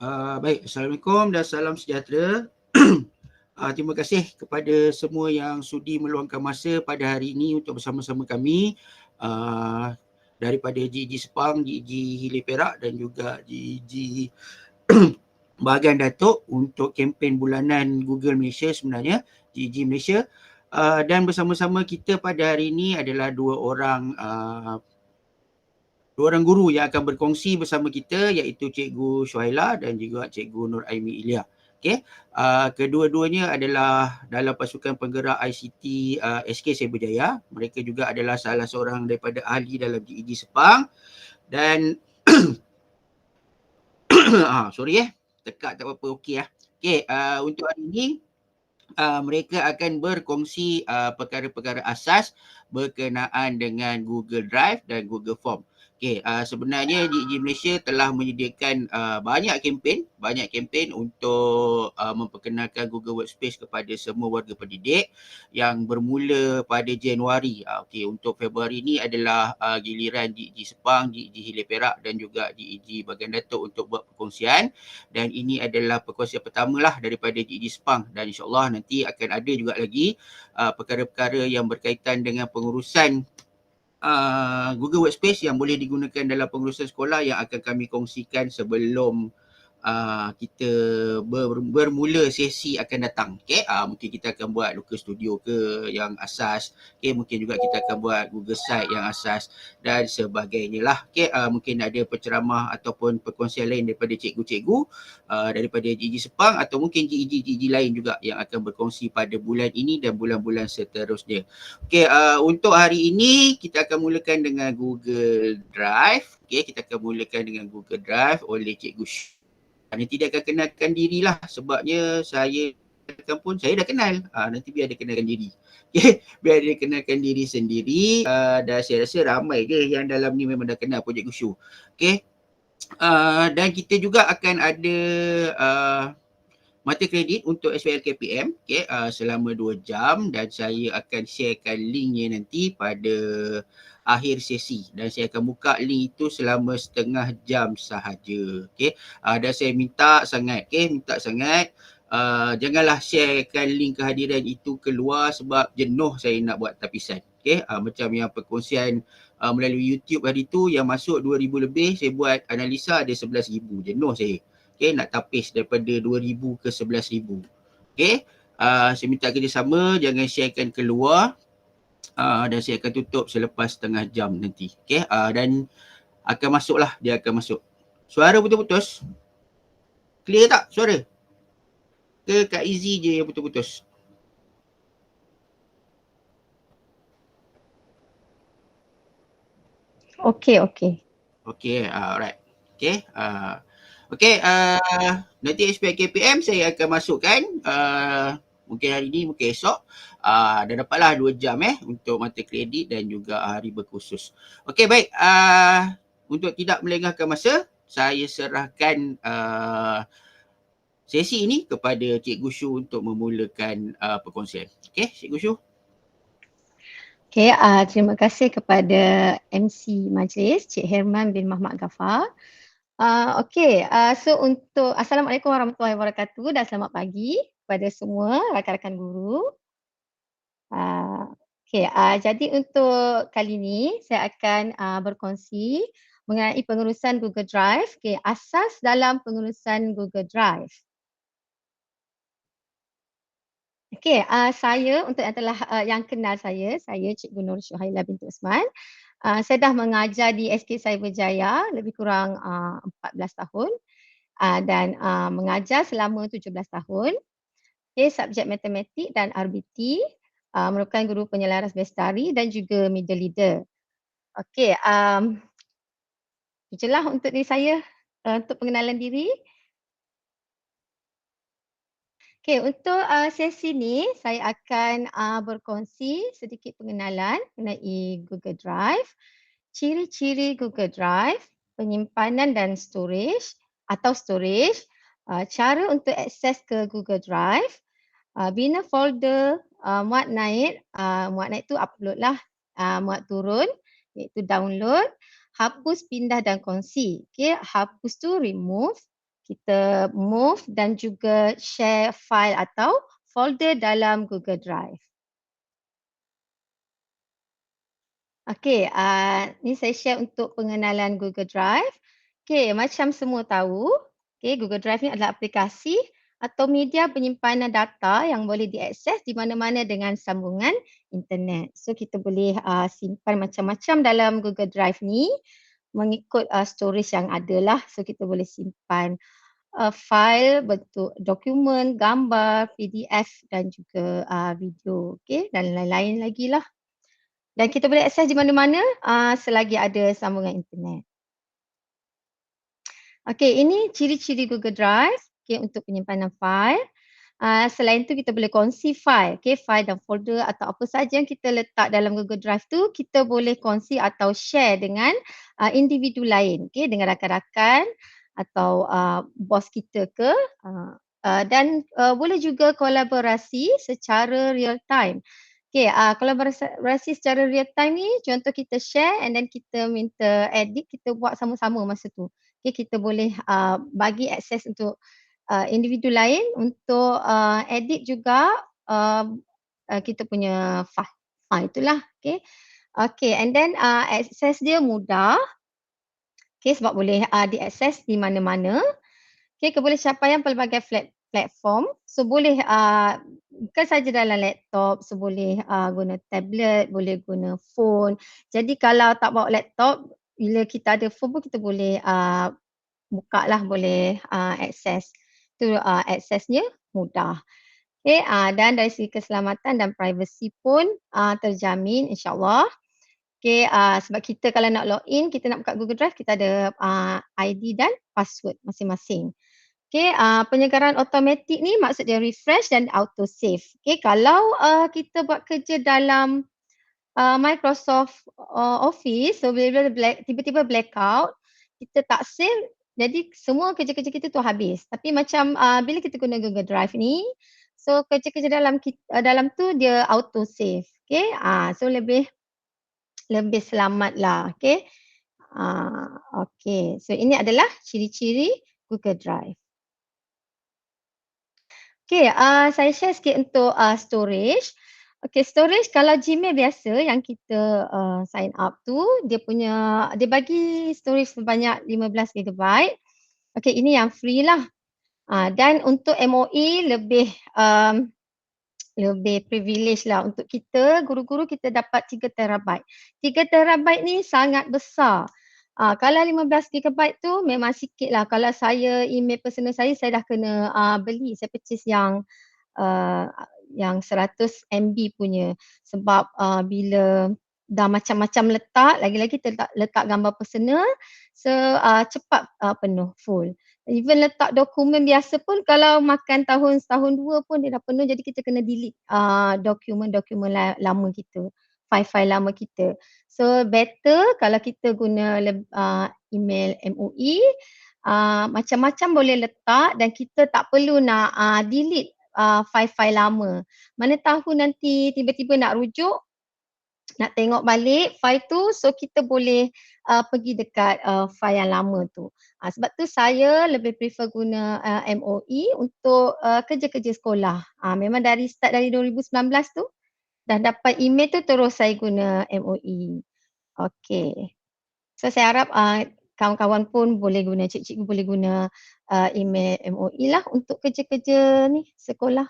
Baik, Assalamualaikum dan salam sejahtera. Terima kasih kepada semua yang sudi meluangkan masa pada hari ini untuk bersama-sama kami daripada GG Sepang, GG Hilir Perak dan juga GG Bahagian Datuk untuk kempen bulanan Google Malaysia sebenarnya, GG Malaysia. Dan bersama-sama kita pada hari ini adalah dua orang guru yang akan berkongsi bersama kita, iaitu Cikgu Syuhaila dan juga Cikgu Nur Aimi Ilya. Okay. Kedua-duanya adalah dalam pasukan penggerak ICT SK Cyberjaya. Mereka juga adalah salah seorang daripada ahli dalam GEG Sepang. Dan sorry tekak tak apa-apa, okey . Okay, untuk hari ini mereka akan berkongsi perkara-perkara asas berkenaan dengan Google Drive dan Google Form. Okay, sebenarnya GG Malaysia telah menyediakan banyak kempen untuk memperkenalkan Google Workspace kepada semua warga pendidik yang bermula pada Januari. Okay, untuk Februari ini adalah giliran GG Sepang, GG Hilir Perak dan juga GG Bahagian Datuk untuk buat perkongsian. Dan ini adalah perkongsian pertama lah daripada GG Sepang, dan insyaAllah nanti akan ada juga lagi perkara-perkara yang berkaitan dengan pengurusan Google Workspace yang boleh digunakan dalam pengurusan sekolah yang akan kami kongsikan sebelum kita bermula sesi akan datang. Okay? Mungkin kita akan buat local studio ke yang asas. Okay? Mungkin juga kita akan buat Google Site yang asas dan sebagainya lah. Okay? Mungkin ada penceramah ataupun perkongsian lain daripada cikgu-cikgu daripada GG Sepang atau mungkin GG lain juga yang akan berkongsi pada bulan ini dan bulan-bulan seterusnya. Okay, untuk hari ini kita akan mulakan dengan Google Drive. Okay, kita akan mulakan dengan Google Drive oleh Cikgu Nanti dia akan kenalkan dirilah, sebabnya saya dah kenal. Nanti biar dia kenalkan diri. Okay, biar dia kenalkan diri sendiri. Dan saya rasa ramai je yang dalam ni memang dah kenal Projek Gushu. Okay, dan kita juga akan ada mata kredit untuk SPLKPM selama 2 jam dan saya akan sharekan linknya nanti pada akhir sesi dan saya akan buka link itu selama setengah jam sahaja. Dan saya minta sangat janganlah sharekan link kehadiran itu keluar sebab jenuh saya nak buat tapisan. Macam yang perkongsian melalui YouTube hari tu yang masuk 2,000 lebih, saya buat analisa ada 11,000, jenuh saya. Nak tapis daripada 2,000 ke 11,000. Saya minta kerjasama, jangan sharekan keluar dan saya akan tutup selepas setengah jam nanti. Dan akan masuklah, dia akan masuk. Suara putus-putus? Clear tak suara? Ke Kak Izzy je yang putus-putus? Okey. Okey, alright. Nanti SPKPM saya akan masukkan mungkin hari ni, mungkin esok. Dah dapatlah 2 jam untuk mata kredit dan juga hari berkhusus. Okey, baik. Untuk tidak melengahkan masa, saya serahkan sesi ini kepada Cikgu Shu untuk memulakan perkongsian. Okey, Cikgu Shu. Okey, terima kasih kepada MC Majlis, Cik Herman bin Mahmat Ghaffar. Okey, so untuk Assalamualaikum warahmatullahi wabarakatuh dan selamat pagi kepada semua rakan-rakan guru. Okey, jadi untuk kali ini saya akan berkongsi mengenai pengurusan Google Drive, asas dalam pengurusan Google Drive. Okey, saya untuk yang telah yang kenal saya Cikgu Nur Syuhaila binti Osman. Saya dah mengajar di SK Cyberjaya lebih kurang 14 tahun dan mengajar selama 17 tahun. Okey, subjek matematik dan RBT, merupakan guru penyelaras bestari dan juga media leader. Okey, itulah untuk diri saya untuk pengenalan diri. Okey, untuk sesi ni saya akan berkongsi sedikit pengenalan mengenai Google Drive, ciri-ciri Google Drive, penyimpanan dan storage, cara untuk akses ke Google Drive, bina folder, muat naik tu upload lah, muat turun iaitu download, hapus, pindah dan kongsi. Okey, hapus tu remove, kita move dan juga share file atau folder dalam Google Drive. Okey, ni saya share untuk pengenalan Google Drive. Okey, macam semua tahu, okey, Google Drive ni adalah aplikasi atau media penyimpanan data yang boleh diakses di mana-mana dengan sambungan internet. So kita boleh simpan macam-macam dalam Google Drive ni mengikut storage yang ada lah. So kita boleh simpan file bentuk dokumen, gambar, PDF dan juga video, okey, dan lain-lain lagi lah. Dan kita boleh akses di mana-mana selagi ada sambungan internet. Okey, ini ciri-ciri Google Drive, okey, untuk penyimpanan fail. Selain tu kita boleh kongsi fail, okey, fail dan folder atau apa saja yang kita letak dalam Google Drive tu, kita boleh kongsi atau share dengan individu lain, okey, dengan rakan-rakan atau bos kita ke, dan boleh juga kolaborasi secara real time. Okey, kolaborasi secara real time ni contoh kita share and then kita minta edit, kita buat sama-sama masa tu. Okey, kita boleh bagi akses untuk individu lain untuk edit juga kita punya file. Itulah, okey. Okey, and then akses dia mudah, okey, sebab boleh diakses di mana-mana. Okey, keboleh capaian pelbagai platform. So boleh bukan saja dalam laptop, so boleh guna tablet, boleh guna phone. Jadi kalau tak bawa laptop, bila kita ada phone pun kita boleh buka lah, boleh akses. Tu aksesnya mudah. Okey, dan dari segi keselamatan dan privasi pun terjamin insya-Allah. Okey, sebab kita kalau nak login, kita nak buka Google Drive, kita ada ID dan password masing-masing. Okey, penyegaran automatik ni maksud dia refresh dan auto save. Okey, kalau kita buat kerja dalam Microsoft Office, so bila tiba-tiba blackout, kita tak save, jadi semua kerja-kerja kita tu habis. Tapi macam bila kita guna Google Drive ni, so kerja-kerja dalam tu dia auto save. Okey, so lebih selamatlah. Okey. Okey, so ini adalah ciri-ciri Google Drive. Okey, saya share sikit untuk storage. Okey, storage kalau Gmail biasa yang kita sign up tu, dia bagi storage sebanyak 15 gigabyte. Okey, ini yang free lah. Dan untuk MOE lebih privilege lah untuk kita, guru-guru kita dapat 3 terabyte. 3 terabyte ni sangat besar. Kalau 15 gigabyte tu memang sikit lah. Kalau saya email personal saya dah kena beli. Saya purchase yang 100 MB punya. Sebab bila dah macam-macam letak, lagi-lagi kita letak gambar personal, so cepat penuh, full. Even letak dokumen biasa pun kalau makan setahun dua pun dia dah penuh, jadi kita kena delete dokumen-dokumen lama kita, file-file lama kita. So better kalau kita guna email MOE, macam-macam boleh letak dan kita tak perlu nak delete file-file lama. Mana tahu nanti tiba-tiba nak rujuk, nak tengok balik file tu, so kita boleh pergi dekat file yang lama tu. Sebab tu saya lebih prefer guna MOE untuk kerja-kerja sekolah. Memang start dari 2019 tu dah dapat email tu, terus saya guna MOE. Okey. So saya harap kawan-kawan pun boleh guna, cikgu-cikgu boleh guna email MOE lah untuk kerja-kerja ni sekolah.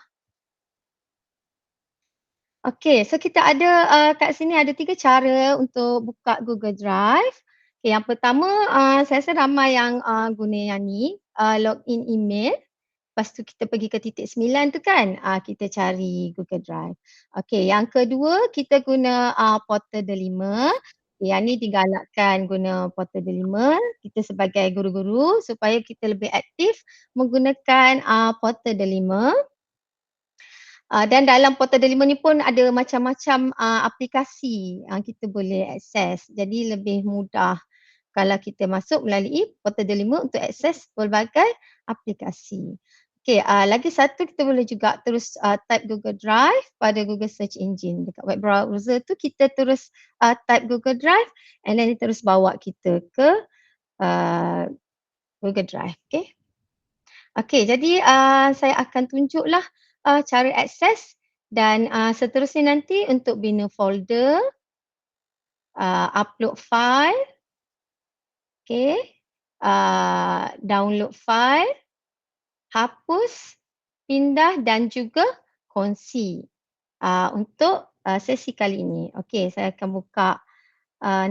Okey, so kita ada kat sini ada 3 cara untuk buka Google Drive. Okay, yang pertama saya rasa ramai yang guna yang ni, login email. Lepas tu kita pergi ke titik 9 tu kan, kita cari Google Drive. Okey, yang kedua kita guna Portal Delima. Yang ni digalakkan guna Portal Delima, kita sebagai guru-guru supaya kita lebih aktif menggunakan Portal Delima. Dan dalam Portal Delima ni pun ada macam-macam aplikasi yang kita boleh akses. Jadi lebih mudah kalau kita masuk melalui Portal Delima untuk akses pelbagai aplikasi. Okey, lagi satu kita boleh juga terus type Google Drive pada Google Search Engine. Dekat web browser tu kita terus type Google Drive and then dia terus bawa kita ke Google Drive. Okey. Okey, jadi, saya akan tunjuklah, cara akses dan, seterusnya nanti untuk bina folder, upload file, okey, download file, hapus, pindah dan juga kongsi, untuk, sesi kali ini. Okey, saya akan buka,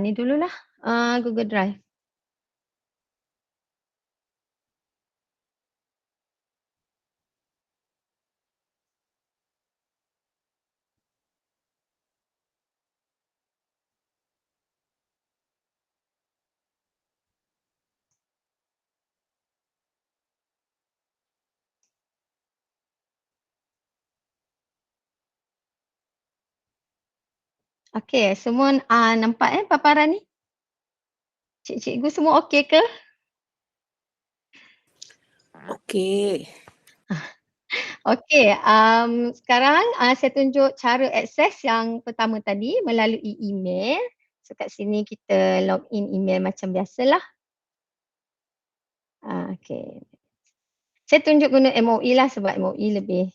ni dululah, Google Drive. Okey, semua, nampak paparan ni? Cikgu semua okey ke? Okey. Okey, sekarang, saya tunjuk cara akses yang pertama tadi melalui email. So kat sini kita login email macam biasalah. Okey. Saya tunjuk guna MOE lah sebab MOE lebih,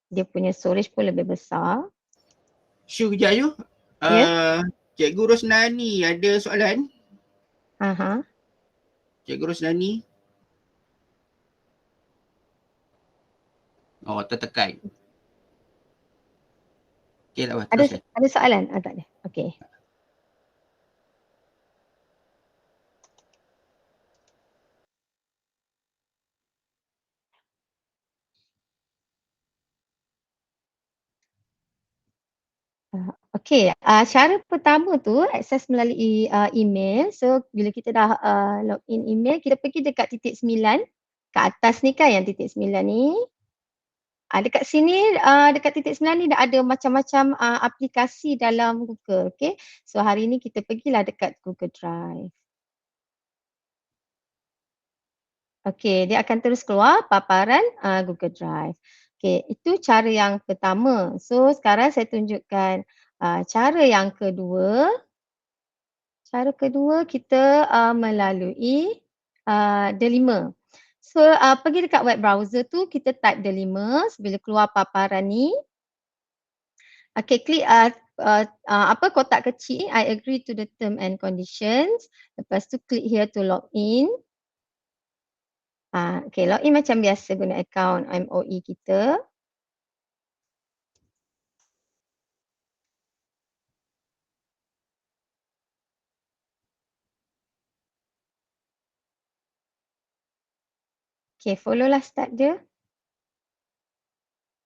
dia punya storage pun lebih besar. Syu kejap Ayu. Ya? Cikgu Rosnani ada soalan? Aha. Cikgu Rosnani? Oh, tertekan. Okey, tak apa, Ada teruskan. ada soalan? Tak ada. Okey. Okey, cara pertama tu akses melalui, email. So bila kita dah, login email, kita pergi dekat titik 9 kat atas ni kan yang titik 9 ni. Dekat sini, dekat titik 9 ni dah ada macam-macam, aplikasi dalam Google, okey. So hari ni kita pergilah dekat Google Drive. Okey, dia akan terus keluar paparan, Google Drive. Okey, itu cara yang pertama. So sekarang saya tunjukkan, cara yang kedua. Cara kedua kita, melalui, Delima. So, pergi dekat web browser tu kita type Delima, bila keluar paparan ni, okey klik, kotak kecil, I agree to the term and conditions. Lepas tu klik here to log in. Okey log in macam biasa guna akaun MOE kita. Okey follow lah step dia.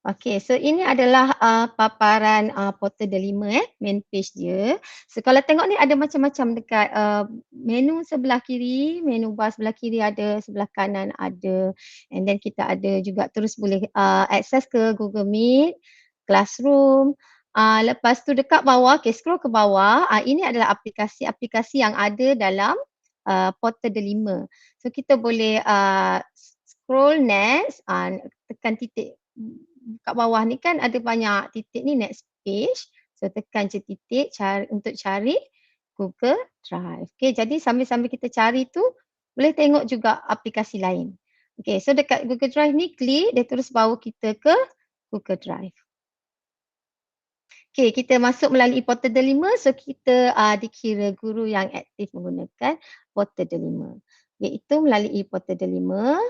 Okey, so ini adalah, paparan, portal Delima main page dia. So kalau tengok ni ada macam-macam dekat, menu sebelah kiri, menu bar sebelah kiri ada, sebelah kanan ada. And then kita ada juga terus boleh, akses ke Google Meet, Classroom. Lepas tu dekat bawah, okey scroll ke bawah, ini adalah aplikasi-aplikasi yang ada dalam, portal Delima. So kita boleh, scroll next, tekan titik kat bawah ni kan ada banyak titik ni next page. So tekan je titik untuk cari Google Drive. Okey, jadi sambil-sambil kita cari tu boleh tengok juga aplikasi lain. Okey, so dekat Google Drive ni klik dia terus bawa kita ke Google Drive. Okey, kita masuk melalui portal Delima, so kita, dikira guru yang aktif menggunakan portal Delima. Iaitu melalui portal Delima.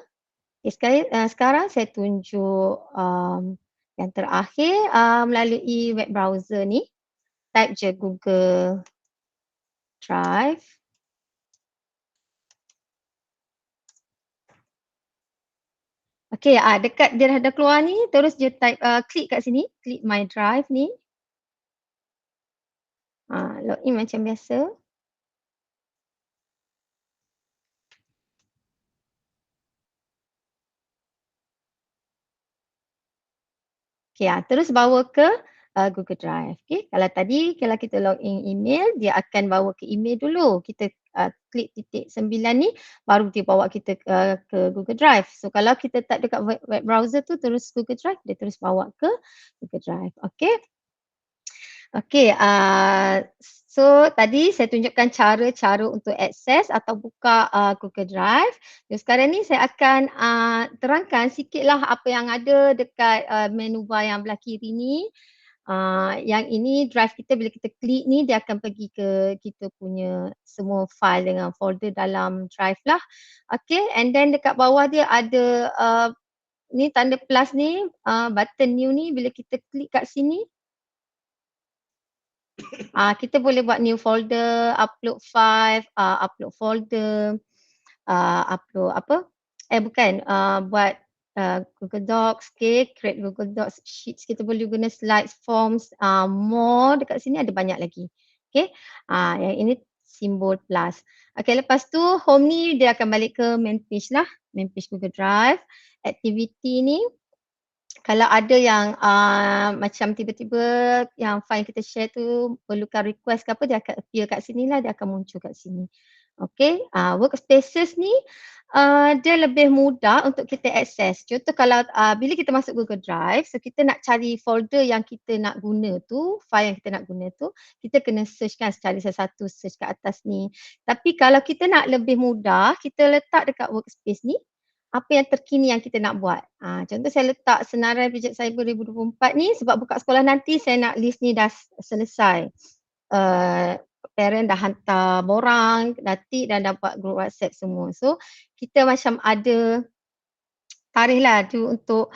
Sekarang saya tunjuk, yang terakhir, melalui web browser ni, type je Google Drive. Okey, dekat dia dah keluar ni, terus je type, klik kat sini, klik My Drive ni. Login macam biasa. Okey, terus bawa ke, Google Drive. Okey, kalau kita login email, dia akan bawa ke email dulu. Kita, klik titik 9 ni, baru dia bawa kita, ke Google Drive. So kalau kita type dekat web browser tu terus Google Drive, dia terus bawa ke Google Drive. Okey. Okey, So tadi saya tunjukkan cara-cara untuk akses atau buka Google Drive. Jadi sekarang ni saya akan terangkan sikitlah apa yang ada dekat menu bar yang belah kiri ni. Yang ini drive kita bila kita klik ni dia akan pergi ke kita punya semua file dengan folder dalam drive lah. Okay, and then dekat bawah dia ada ni tanda plus ni, button new ni bila kita klik kat sini, kita boleh buat new folder, upload file, upload folder, upload apa, buat Google Docs, okay, create Google Docs sheets, kita boleh guna slides, forms, more dekat sini ada banyak lagi. Okay, yang ini simbol plus. Okay, lepas tu home ni dia akan balik ke main page lah, main page Google Drive. Activity ni kalau ada yang macam tiba-tiba yang file kita share tu perlukan request ke apa, dia akan appear kat sini lah, dia akan muncul kat sini. Okay, workspaces ni dia lebih mudah untuk kita akses. Contoh kalau bila kita masuk Google Drive, so kita nak cari folder yang kita nak guna tu, file yang kita nak guna tu, kita kena search kan, cari satu-satu, search kat atas ni. Tapi kalau kita nak lebih mudah, kita letak dekat workspace ni, apa yang terkini yang kita nak buat. Contoh saya letak senarai Projek Cyber 2024 ni sebab buka sekolah nanti saya nak list ni dah selesai. Parent dah hantar borang, dah tik dan dapat grup WhatsApp semua. So kita macam ada tarikh lah tu untuk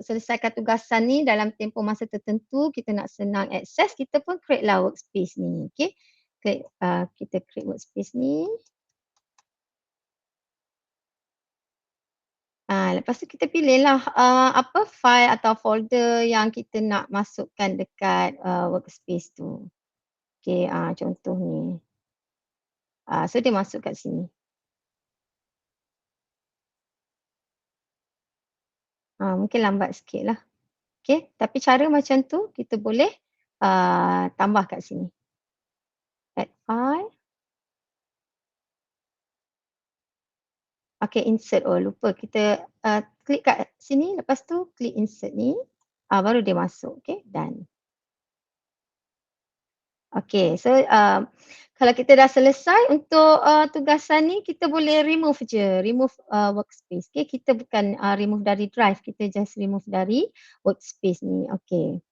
selesaikan tugasan ni dalam tempoh masa tertentu, kita nak senang akses, kita pun create lah workspace ni. Okay, kita create workspace ni. Lepas tu kita pilihlah apa file atau folder yang kita nak masukkan dekat workspace tu. Okey, contoh ni. So dia masuk kat sini. Mungkin lambat sikit lah. Okey, tapi cara macam tu kita boleh tambah kat sini. Add file. Okey, insert. Oh lupa kita klik kat sini, lepas tu klik insert ni. Baru dia masuk. Okey, done. Okey, so kalau kita dah selesai untuk tugasan ni, kita boleh remove je, remove workspace. Okay, kita bukan remove dari drive, kita just remove dari workspace ni. Okay.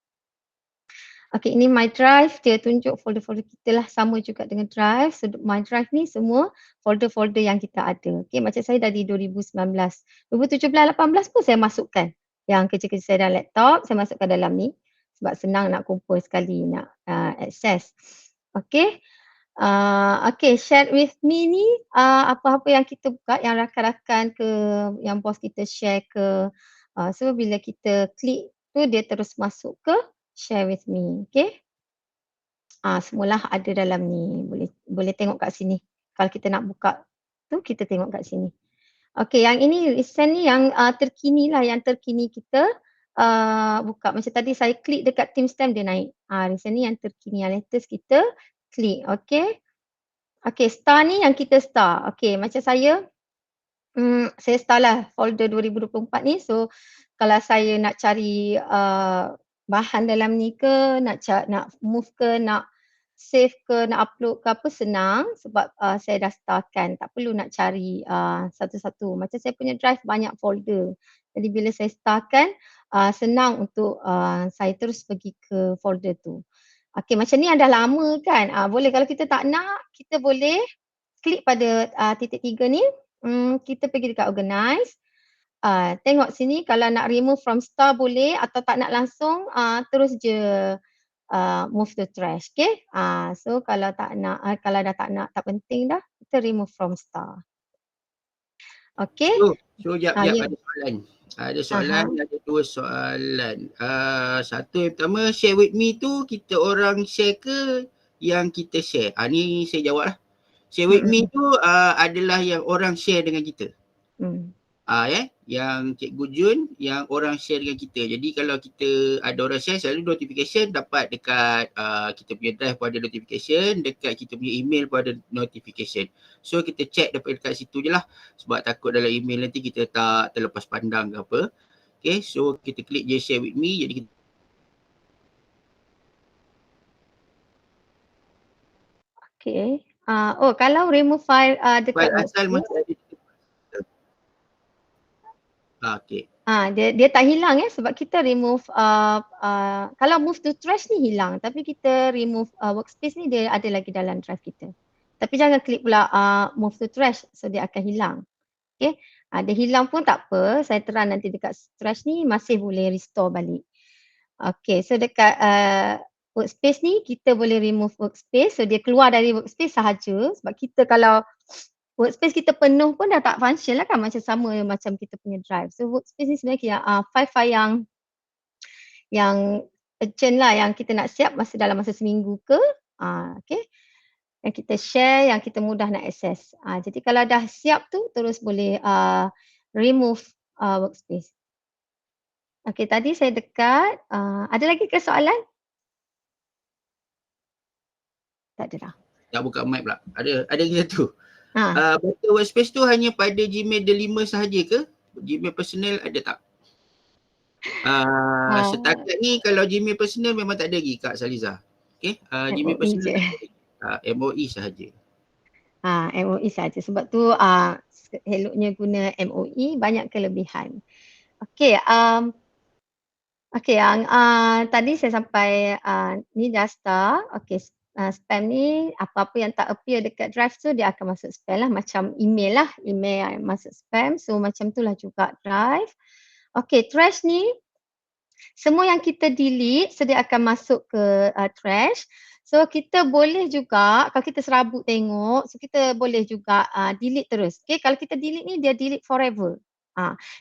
Okay, ini my drive, dia tunjuk folder-folder kita lah, sama juga dengan drive. So my drive ni semua folder-folder yang kita ada. Okay, macam saya dari 2019, 2017, 18 pun saya masukkan. Yang kerja-kerja saya dalam laptop, saya masukkan dalam ni. Sebab senang nak kumpul sekali, nak access. Okay. Okay, share with me ni apa-apa yang kita buka, yang rakan-rakan ke, yang bos kita share ke. So bila kita klik tu dia terus masuk ke share with me. Okay. Semualah ada dalam ni. Boleh tengok kat sini. Kalau kita nak buka tu kita tengok kat sini. Okay, yang ini recent ni yang terkini lah, yang terkini kita buka. Macam tadi saya klik dekat timestamp dia naik. Recent ni yang terkini, yang latest kita klik. Okay. Okay, star ni yang kita star. Okay, macam saya star lah folder 2024 ni. So kalau saya nak cari bahan dalam ni ke, nak move ke, nak save ke, nak upload ke apa, senang sebab saya dah starkan. Tak perlu nak cari satu-satu. Macam saya punya drive banyak folder. Jadi bila saya starkan, senang untuk saya terus pergi ke folder tu. Okay, macam ni dah lama kan. Boleh kalau kita tak nak, kita boleh klik pada titik 3 ni. Kita pergi dekat organize. Tengok sini kalau nak remove from star boleh atau tak nak langsung, terus je move to trash. Okay. So kalau tak nak, kalau dah tak nak, tak penting dah, kita remove from star. Okay. So jap Ya. ada soalan. Ada soalan, ada dua soalan. Satu yang pertama, share with me tu kita orang share ke yang kita share? Ni saya jawab lah. Share with me tu adalah yang orang share dengan kita. Yang Cikgu Jun, yang orang share dengan kita. Jadi kalau kita ada orang share, selalu notification dapat dekat kita punya drive pun ada notification, dekat kita punya email pun ada notification. So kita check dekat situ je lah. Sebab takut dalam email nanti kita tak terlepas pandang ke apa. Okay, so kita klik je share with me. Jadi kita Okey. Oh kalau remove file File dekat asal workspace, masih ada di okey. dia tak hilang ya sebab kita remove kalau move to trash ni hilang tapi kita remove workspace ni dia ada lagi dalam drive kita. Tapi jangan klik pula move to trash so dia akan hilang. Okey. Dia hilang pun tak apa, saya terang nanti dekat trash ni masih boleh restore balik. Okey, so dekat workspace ni kita boleh remove workspace, so dia keluar dari workspace sahaja sebab kita kalau workspace kita penuh pun dah tak function lah kan macam sama macam kita punya drive. So workspace ni sebenarnya file-file yang urgent lah yang kita nak siap dalam masa seminggu ke, okey. Yang kita share, yang kita mudah nak akses. Jadi kalau dah siap tu terus boleh remove workspace. Okey, tadi saya dekat, ada lagi ke soalan? Tak ada dah. Tak buka mic pula. Ada lagi satu. Ha. Botol workspace tu hanya pada Gmail The5 sahaja ke? Gmail personal ada tak? Setakat ni kalau Gmail personal memang tak ada lagi Kak Saliza. Okey, Gmail MOE personal je. tak ada lagi. MOE sahaja. MOE saja. Sebab tu eloknya guna MOE banyak kelebihan. Okey, yang tadi saya sampai ni dah start. Okey, spam ni apa-apa yang tak appear dekat drive tu dia akan masuk spam lah macam email lah, email yang masuk spam. So macam itulah juga drive. Okey, trash ni semua yang kita delete so dia akan masuk ke trash. So kita boleh juga kalau kita serabut tengok, so kita boleh juga delete terus. Okay, kalau kita delete ni dia delete forever.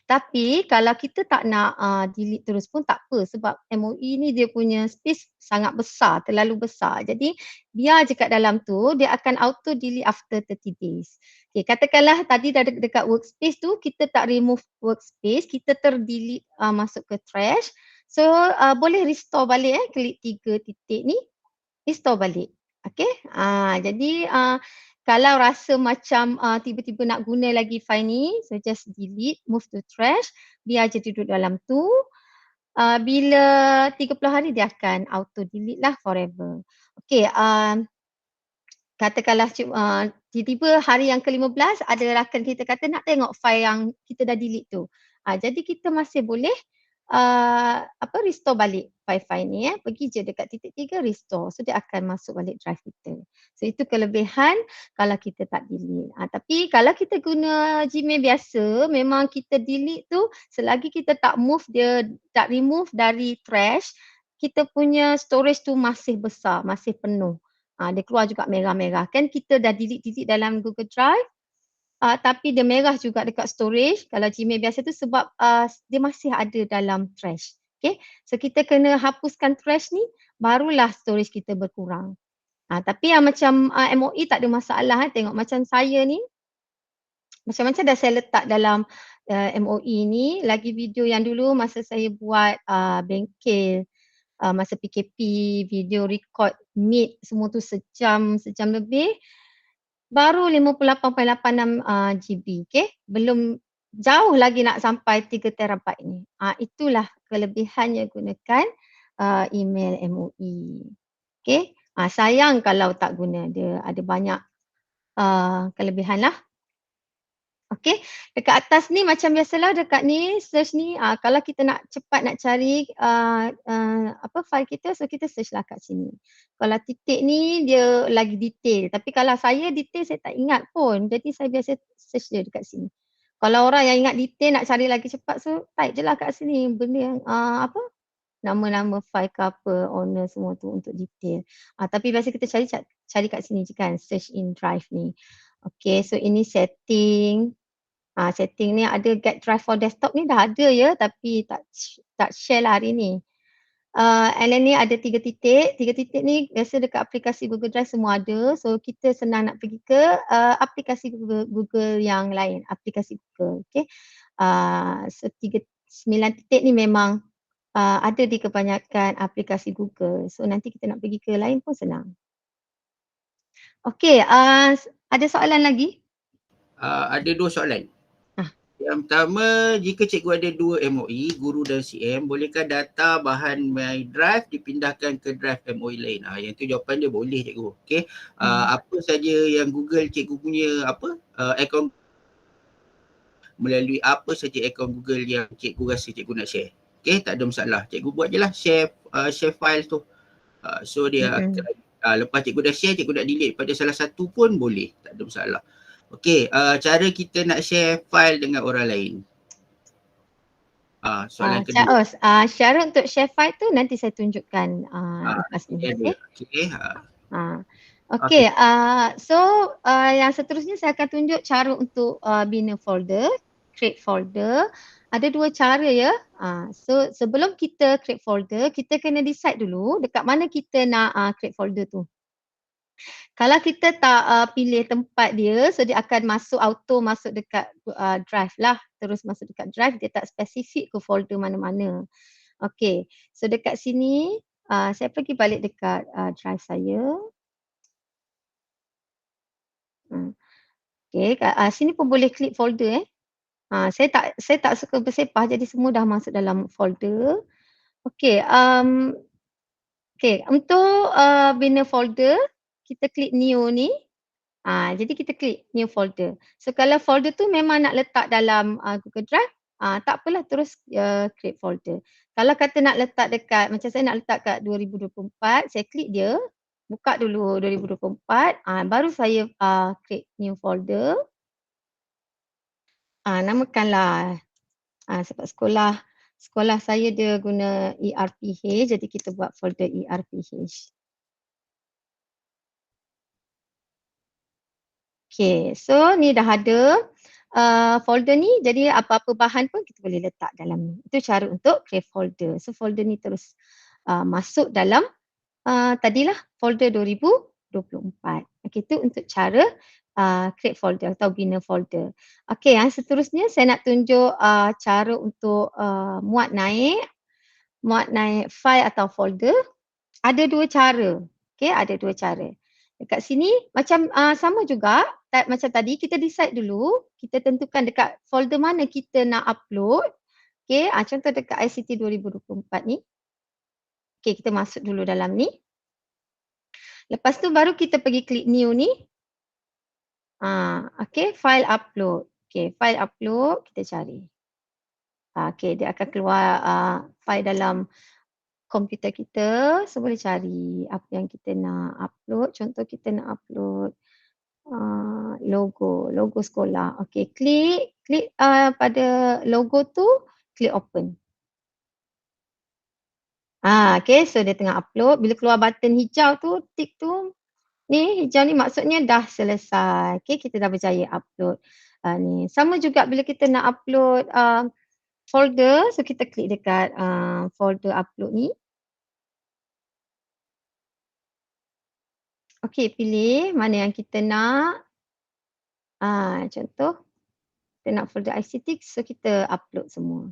Tapi kalau kita tak nak delete terus pun tak apa sebab MOE ni dia punya space sangat besar, terlalu besar. Jadi biar je kat dalam tu dia akan auto delete after 30 days. Okay, katakanlah tadi dah dekat workspace tu kita tak remove workspace, kita terdelete masuk ke trash. So boleh restore balik klik 3 titik ni, restore balik. Okey. Jadi kalau rasa macam tiba-tiba nak guna lagi file ni, so just delete, move to trash, biar je duduk dalam tu. Bila 30 hari dia akan auto delete lah forever. Okey, katakanlah tiba-tiba hari yang ke-15 ada rakan kita kata nak tengok file yang kita dah delete tu. Jadi kita masih boleh restore balik file-file ni pergi je dekat titik 3 restore. So dia akan masuk balik drive kita. So itu kelebihan kalau kita tak delete. Tapi kalau kita guna Gmail biasa memang kita delete tu selagi kita tak remove dari trash, kita punya storage tu masih besar, masih penuh. Dia keluar juga merah-merah. Kan kita dah delete dalam Google Drive, tapi dia merah juga dekat storage kalau Gmail biasa tu sebab dia masih ada dalam trash. Okay, so kita kena hapuskan trash ni barulah storage kita berkurang. Tapi yang macam MOE tak ada masalah. Tengok macam saya ni, macam-macam dah saya letak dalam MOE ni. Lagi video yang dulu masa saya buat bengkel masa PKP, video record meet semua tu sejam lebih. Baru 58.86 GB, okey. Belum jauh lagi nak sampai 3 terabyte ni. Itulah kelebihannya gunakan email MOE. Okey. Sayang kalau tak guna, dia ada banyak kelebihan lah. Okey, dekat atas ni macam biasalah dekat ni search ni kalau kita nak cepat nak cari file kita, so kita search lah kat sini. Kalau titik ni dia lagi detail, tapi kalau saya detail saya tak ingat pun. Jadi saya biasa search je dekat sini. Kalau orang yang ingat detail nak cari lagi cepat, so type je lah kat sini benda yang nama-nama file ke apa, owner semua tu untuk detail. Tapi biasa kita cari kat sini je kan, search in drive ni. Okay, so ini setting. Setting ni ada get drive for desktop ni dah ada ya, tapi tak share lah hari ni. And then ni ada 3 titik. 3 titik ni biasa dekat aplikasi Google Drive semua ada. So kita senang nak pergi ke aplikasi Google yang lain, aplikasi Google. Okay. So 9 titik ni memang ada di kebanyakan aplikasi Google. So nanti kita nak pergi ke lain pun senang. Okay, ada soalan lagi? Ada 2 soalan. Yang pertama, jika cikgu ada 2 MOE, guru dan CM, bolehkah data bahan My Drive dipindahkan ke drive MOE lain? Yang tu jawapan dia boleh cikgu. Okey. Apa saja yang Google cikgu punya akaun, melalui apa saja akaun Google yang cikgu rasa cikgu nak share. Okey, tak ada masalah. Cikgu buat je lah share file tu. So dia akan lepas cikgu dah share, cikgu nak delete pada salah satu pun boleh, tak ada masalah. Okey, cara kita nak share file dengan orang lain. Soalan kedua. Syarat untuk share file tu nanti saya tunjukkan lepas ni. Okey. Okey, so yang seterusnya saya akan tunjuk cara untuk bina folder, create folder. Ada 2 cara ya. So sebelum kita create folder, kita kena decide dulu dekat mana kita nak create folder tu. Kalau kita tak pilih tempat dia, so dia akan auto masuk dekat drive lah. Terus masuk dekat drive, dia tak spesifik ke folder mana-mana. Okey, so dekat sini saya pergi balik dekat drive saya. Okey, sini pun boleh klik folder saya tak suka bersepah, jadi semua dah masuk dalam folder. Okey, untuk bina folder, kita klik new ni. Jadi kita klik new folder. So kalau folder tu memang nak letak dalam Google Drive, tak apalah, terus create folder. Kalau kata nak letak dekat, macam saya nak letak kat 2024, saya klik dia, buka dulu 2024, baru saya create new folder. Namakanlah sebab sekolah saya dia guna ERPH, jadi kita buat folder ERPH. Okay, so ni dah ada folder ni, jadi apa-apa bahan pun kita boleh letak dalam ni. Itu cara untuk create folder. So folder ni terus masuk dalam tadilah folder 2024. Okay, itu untuk cara create folder atau bina folder. Okay, yang seterusnya saya nak tunjuk cara untuk muat naik file atau folder. Ada 2 cara. Okay, ada 2 cara. Dekat sini macam sama juga macam tadi, kita decide dulu, kita tentukan dekat folder mana kita nak upload. Okay, contoh dekat ICT 2024 ni. Okay, kita masuk dulu dalam ni. Lepas tu baru kita pergi klik new ni. Okay, file upload. Okay, file upload, kita cari. Okay, dia akan keluar file dalam komputer kita, so boleh cari apa yang kita nak upload. Contoh kita nak upload logo sekolah. Okey, klik pada logo tu, klik open. Okey, so dia tengah upload. Bila keluar button hijau tu, tick tu, ni hijau ni maksudnya dah selesai. Okey, kita dah berjaya upload. Ni sama juga bila kita nak upload folder, so kita klik dekat folder upload ni. Okey, pilih mana yang kita nak. Contoh, kita nak folder ICT, so kita upload semua.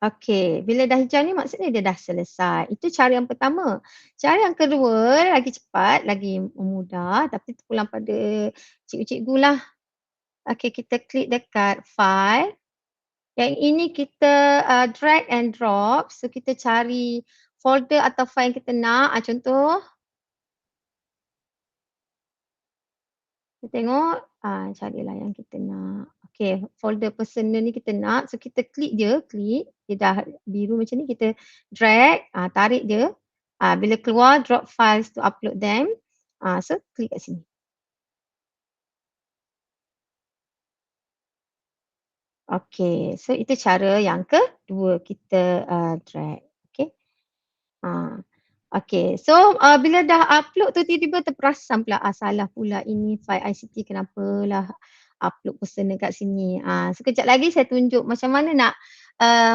Okey, bila dah hijau ni maksudnya dia dah selesai. Itu cara yang pertama. Cara yang kedua lagi cepat, lagi mudah, tapi terpulang pada cikgu-cikgu lah. Okey, kita klik dekat file. Yang ini kita drag and drop. So kita cari folder atau file yang kita nak. Contoh, kita tengok, carilah yang kita nak. Okey, folder personal ni kita nak. So kita klik je, dia dah biru macam ni, kita drag, tarik dia. Bila keluar, drop files to upload them. So klik kat sini. Okey, so itu cara yang kedua, kita drag. Okey. Okey, so bila dah upload tu tiba-tiba terperasan pula, salah pula ini file ICT, kenapalah upload personal kat sini. Sekejap lagi saya tunjuk macam mana nak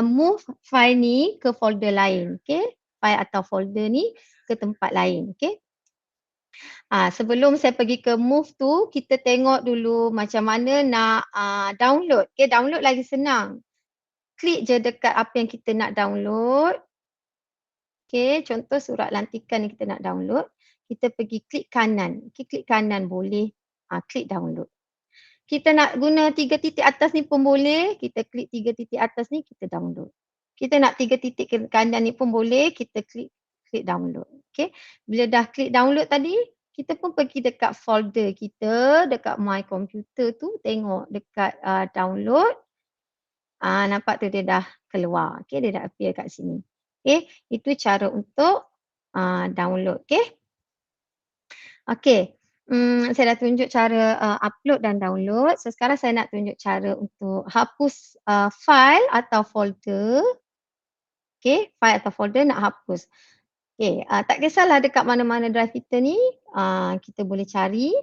move file ni ke folder lain. Okey, file atau folder ni ke tempat lain. Okey. Sebelum saya pergi ke move tu, kita tengok dulu macam mana nak download. Okey, download lagi senang. klik je dekat apa yang kita nak download. Okey, contoh surat lantikan yang kita nak download, kita pergi klik kanan. Okey, klik kanan boleh klik download. Kita nak guna 3 titik atas ni pun boleh, kita klik 3 titik atas ni kita download. Kita nak 3 titik ke kanan ni pun boleh, kita klik download. Okey. Bila dah klik download tadi, kita pun pergi dekat folder kita, dekat my computer tu, tengok dekat download. Nampak tu dia dah keluar. Okey, dia dah appear kat sini. Okey, itu cara untuk download. Okey. Okey. Saya dah tunjuk cara upload dan download. So sekarang saya nak tunjuk cara untuk hapus file atau folder. Okey, file atau folder nak hapus. Okey, tak kisahlah dekat mana-mana drive kita ni, kita boleh cari.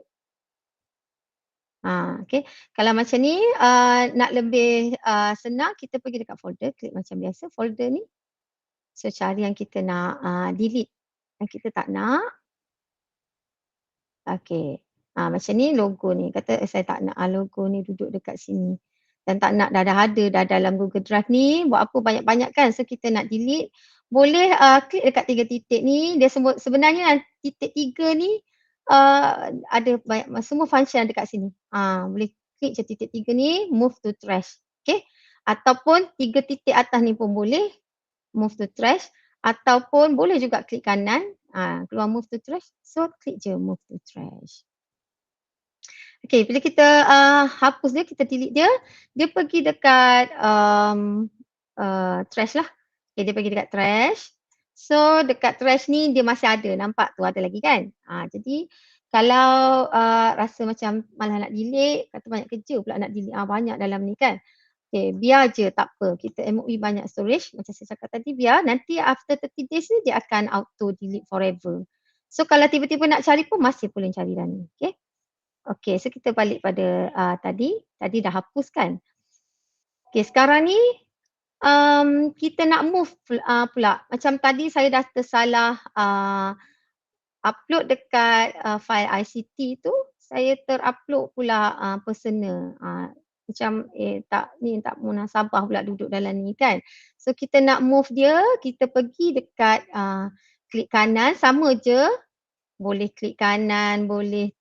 Okey. Kalau macam ni nak lebih senang, kita pergi dekat folder, klik macam biasa folder ni. So cari yang kita nak delete, yang kita tak nak. Okey. Macam ni logo ni. Kata saya tak nak logo ni duduk dekat sini. Dan tak nak dah ada dalam Google Drive ni. Buat apa banyak-banyak kan. So kita nak delete. Boleh klik dekat 3 titik ni. Dia sebenarnya titik 3 ni ada banyak semua function dekat sini. Boleh klik je titik 3 ni, move to trash. Okey. Ataupun 3 titik atas ni pun boleh move to trash. Ataupun boleh juga klik kanan, keluar move to trash. So klik je move to trash. Okey, bila kita hapus dia, kita delete dia, dia pergi dekat trash lah. Okey, dia pergi dekat trash. So dekat trash ni dia masih ada, nampak tu ada lagi kan. Jadi kalau rasa macam malas nak delete, kata banyak kerja pula nak delete, banyak dalam ni kan. Okay, biar je tak apa. Kita MOE banyak storage macam saya cakap tadi, biar nanti after 30 days ni dia akan auto delete forever. So kalau tiba-tiba nak cari pun masih boleh cari dah ni. Okay. Okay, so kita balik pada tadi dah hapus kan. Okay, sekarang ni kita nak move pula. Macam tadi saya dah tersalah upload dekat file ICT tu, saya terupload pula personal. Macam tak munasabah pula duduk dalam ni kan. So kita nak move dia, kita pergi dekat klik kanan, sama je. Boleh klik kanan, boleh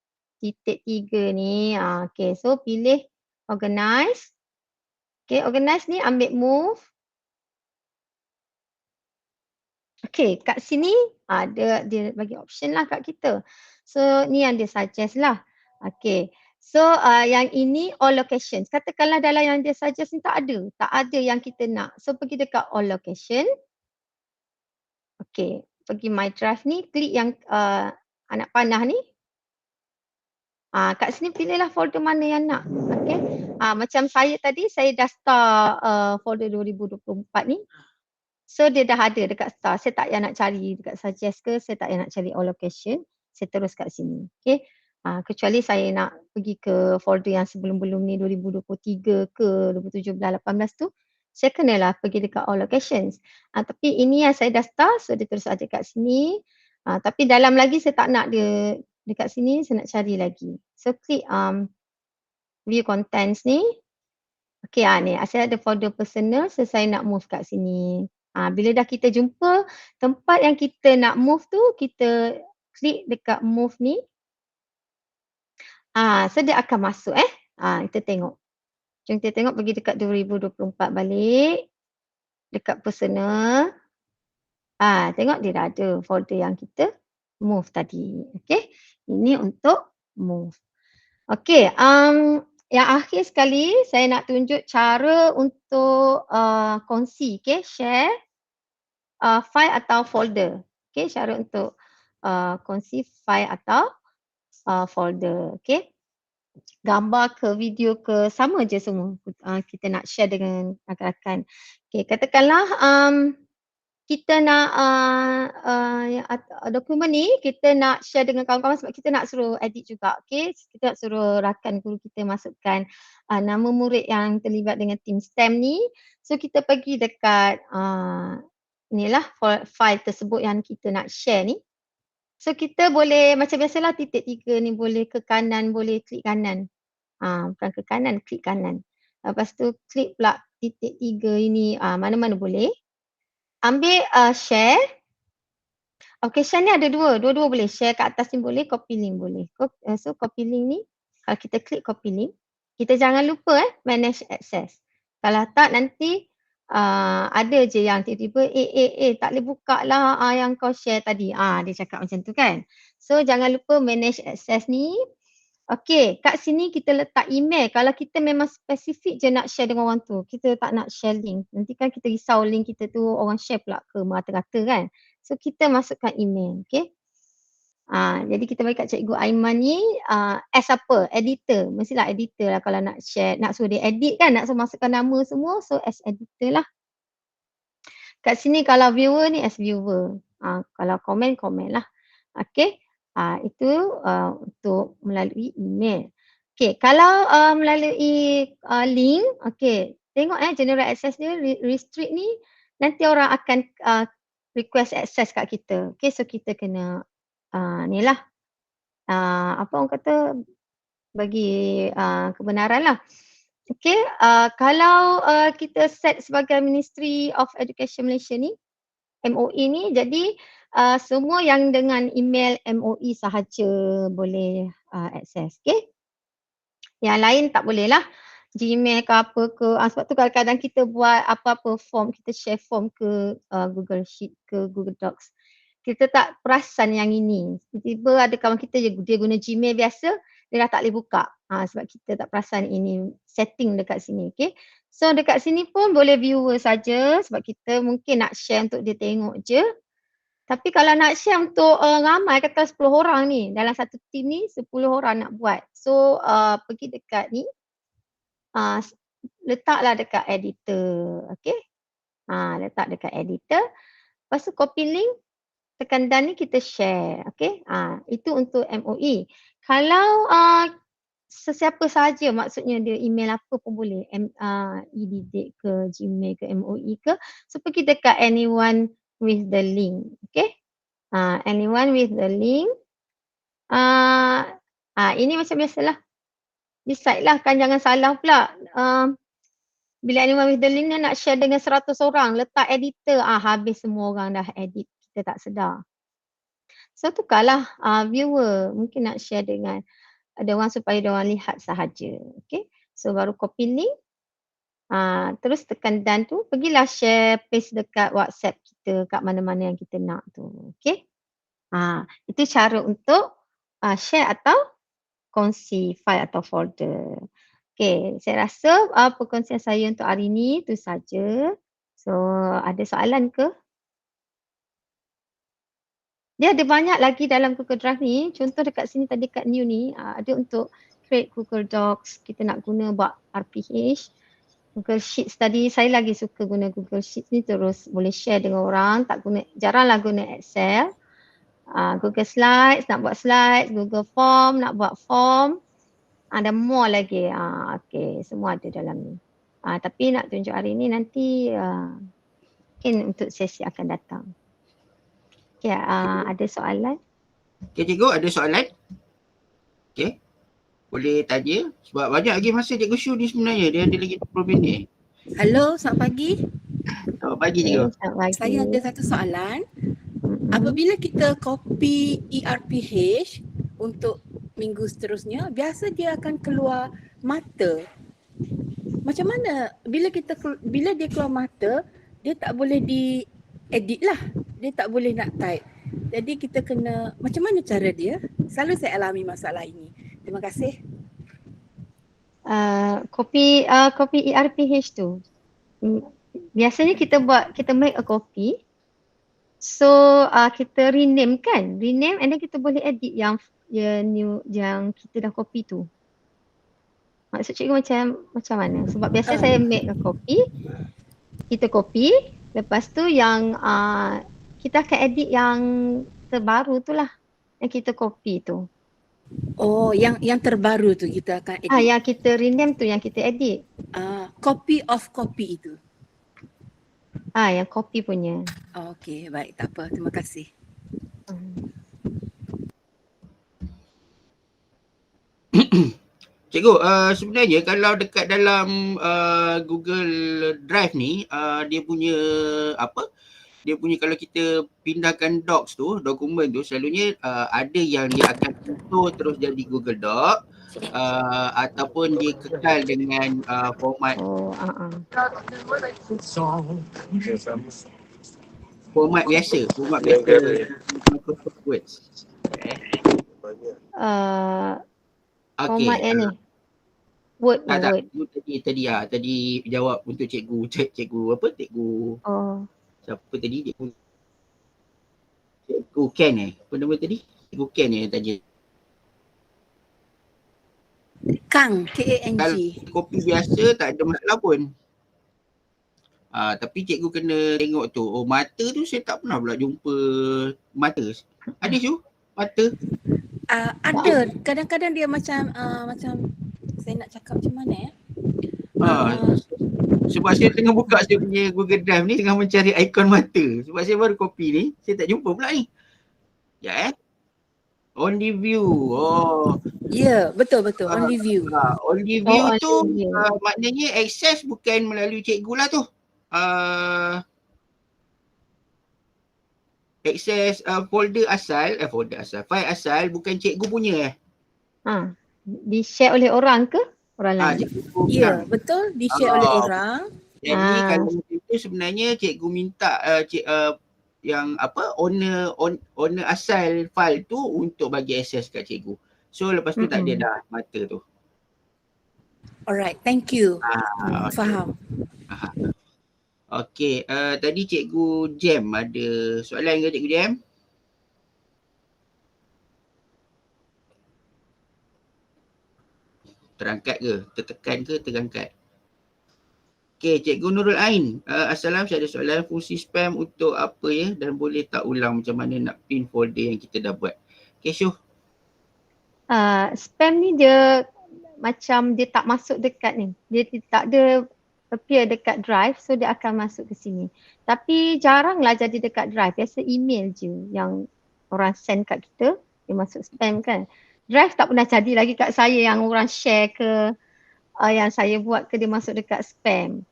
titik 3 ni. Okay, so pilih organize. Okay, organize ni ambil move. Okay, kat sini dia bagi option lah kat kita. So ni yang dia suggest lah. Okay. So yang ini all locations. Katakanlah dalam yang dia suggest ni tak ada yang kita nak. So pergi dekat all location. Okay, pergi my drive ni, klik yang anak panah ni. Kat sini pilihlah folder mana yang nak. Okay. Macam saya tadi, saya dah start folder 2024 ni. So dia dah ada dekat start. Saya tak payah nak cari dekat suggest ke, saya tak payah nak cari all location. Saya terus kat sini. Okay. Kecuali saya nak pergi ke folder yang sebelum-belum ni 2023 ke 2017, 18 tu, saya kenalah pergi dekat all locations. Tapi ini yang saya dah start, so dia terus ada kat sini. Tapi dalam lagi saya tak nak dia dekat sini, saya nak cari lagi. So klik view contents ni. Okay, ni saya ada folder personal, so saya nak move kat sini. Bila dah kita jumpa tempat yang kita nak move tu, kita klik dekat move ni. So dia akan masuk kita tengok. Jom kita tengok, pergi dekat 2024 balik. Dekat personal. Tengok dia dah ada folder yang kita move tadi. Okay. Ini untuk move. Okay. Yang akhir sekali saya nak tunjuk cara untuk kongsi. Okay. Share file atau folder. Okay. Cara untuk kongsi file atau folder. Okay. Gambar ke video ke sama je semua. Kita nak share dengan rakan-rakan. Okay, katakanlah kita nak dokumen ni kita nak share dengan kawan-kawan sebab kita nak suruh edit juga. Okay, kita nak suruh rakan guru kita masukkan nama murid yang terlibat dengan team STEM ni. So kita pergi dekat inilah file tersebut yang kita nak share ni. So kita boleh macam biasalah titik 3 ni boleh ke kanan, boleh klik kanan. Bukan ke kanan, klik kanan. Lepas tu klik pula 4.3 ini mana-mana boleh. Ambil share. Okay, share ni ada dua-dua boleh. Share kat atas ni boleh, copy link boleh. So copy link ni, kalau kita klik copy link, kita jangan lupa manage access. Kalau tak nanti ada je yang tiba-tiba tak boleh buka lah yang kau share tadi. Dia cakap macam tu kan. So jangan lupa manage access ni. Okay, kat sini kita letak email. Kalau kita memang spesifik je nak share dengan orang tu, kita tak nak share link. Nanti kan kita risau link kita tu orang share pula ke merata-rata kan. So kita masukkan email, okay. Jadi kita bagi kat Cikgu Aiman ni as apa? Editor. Mestilah editor lah kalau nak share, nak suruh dia edit kan, nak suruh masukkan nama semua. So as editor lah. Kat sini kalau viewer ni as viewer. Kalau komen lah. Okay. Itu untuk melalui email. Okay, kalau melalui link, okay, tengok general access dia, restrict ni, nanti orang akan request access kat kita. Okay, so kita kena ni lah, apa orang kata, bagi kebenaran lah. Okay, kalau kita set sebagai Ministry of Education Malaysia ni, MOE ni, jadi semua yang dengan email MOE sahaja boleh akses. Okay. Yang lain tak boleh lah. Gmail ke apa ke. Sebab tu kadang-kadang kita buat apa-apa form, kita share form ke Google Sheet ke Google Docs. Kita tak perasan yang ini. Tiba-tiba ada kawan kita dia guna Gmail biasa, dia dah tak boleh buka. Sebab kita tak perasan ini setting dekat sini. Okay. So dekat sini pun boleh viewer saja sebab kita mungkin nak share untuk dia tengok je. Tapi kalau nak share untuk ramai, kata 10 orang ni, dalam satu team ni 10 orang nak buat. So pergi dekat ni, letaklah dekat editor. Okay. Letak dekat editor. Lepas tu copy link, tekan done ni kita share. Okay. Itu untuk MOE. Kalau sesiapa sahaja, maksudnya dia email apa pun boleh, EDD ke Gmail ke MOE ke, so pergi dekat anyone with the link. Okay. Anyone with the link. Ini macam biasalah. Decide lah kan, jangan salah pula. Bila anyone with the link ni nak share dengan 100 orang, letak editor, habis semua orang dah edit, kita tak sedar. So tukarlah viewer, mungkin nak share dengan ada orang supaya dia orang lihat sahaja. Okay. So baru copy link. Terus tekan done tu, pergilah share, paste dekat WhatsApp kita kat mana-mana yang kita nak tu. Okay. Itu cara untuk share atau kongsi file atau folder. Okay, saya rasa perkongsian saya untuk hari ni tu saja. So ada soalan ke? Dia ada banyak lagi dalam Google Drive ni. Contoh dekat sini tadi kat new ni, ada untuk create Google Docs. Kita nak guna buat RPH. Google Sheets tadi, saya lagi suka guna Google Sheets ni, terus boleh share dengan orang. Jaranglah guna Excel. Google Slides, nak buat slides. Google Form, nak buat form. Ada more lagi. Okay, semua ada dalam ni. Tapi nak tunjuk hari ni nanti mungkin untuk sesi akan datang. Okay, ada soalan? Okay, cikgu, ada soalan? Okay. Boleh tanya. Sebab banyak lagi masa Cikgu Shu ni sebenarnya. Dia ada lagi 20 minit. Halo, selamat pagi. Selamat pagi, cikgu. Selamat pagi. Saya ada satu soalan. Apabila kita copy ERPH untuk minggu seterusnya, biasa dia akan keluar mata. Macam mana bila dia keluar mata, dia tak boleh di-edit lah. Dia tak boleh nak type. Jadi kita kena, macam mana cara dia? Selalu saya alami masalah ini. Terima kasih. Copy ERPH tu. Biasanya kita make a copy. So kita rename kan? Rename and then kita boleh edit yang kita dah copy tu. Maksud cikgu macam mana? Sebab biasa saya make a copy. Kita copy. Lepas tu yang kita akan edit yang terbaru tu lah. Yang kita copy tu. Oh, yang terbaru tu kita akan edit. Yang kita rename tu yang kita edit. Copy of copy itu. Yang copy punya. Okey, baik, tak apa. Terima kasih. Cikgu, sebenarnya kalau dekat dalam Google Drive ni, dia punya apa, dia punya kalau kita pindahkan docs tu, dokumen tu selalunya ada yang dia akan foto terus jadi Google Doc, ataupun dia kekal dengan format Oh, format biasa Microsoft Word. Format Okey. yang ni. Word ni, Tak. Word. Tadi jawab untuk cikgu apa? Cikgu Oh, siapa tadi? Cikgu Ken Apa nama tadi? Cikgu Ken yang tanya. Kang, K-A-N-G. Kalau kopi biasa tak ada masalah pun. Tapi cikgu kena tengok tu. Oh, mata tu saya tak pernah pula jumpa mata. Ada Syu? Mata? Ada. Kadang-kadang dia macam saya nak cakap macam mana ya? Sebab saya tengah buka saya punya Google Drive ni tengah mencari ikon mata. Sebab saya baru copy ni, saya tak jumpa pula ni. Ya Only view. Oh. Ya, betul. Only view. Only view tu only view. maknanya akses bukan melalui cikgu lah tu. Akses folder asal, file asal bukan cikgu punya Di-share oleh orang ke? Orang lain? Cikgu Ya, betul. Di-share oleh orang. Jadi kalau itu sebenarnya cikgu minta yang apa owner asal file tu untuk bagi akses kat cikgu. So lepas tu tak ada dah mata tu. Alright, thank you. Okay. Faham. Okey, tadi cikgu Jam ada soalan ke cikgu Jam? Terangkat ke? Tertekan ke? Terangkat? Okey, cikgu Nurul Ain. Assalamualaikum, saya ada soalan fungsi spam untuk apa ya dan boleh tak ulang macam mana nak pin folder yang kita dah buat. Okey, Syuh. Spam ni dia macam dia tak masuk dekat ni. Dia tak ada appear dekat drive, so dia akan masuk ke sini. Tapi jaranglah jadi dekat drive. Biasa email je yang orang send kat kita, dia masuk spam kan. Drive tak pernah jadi lagi kat saya yang orang share ke yang saya buat ke dia masuk dekat spam.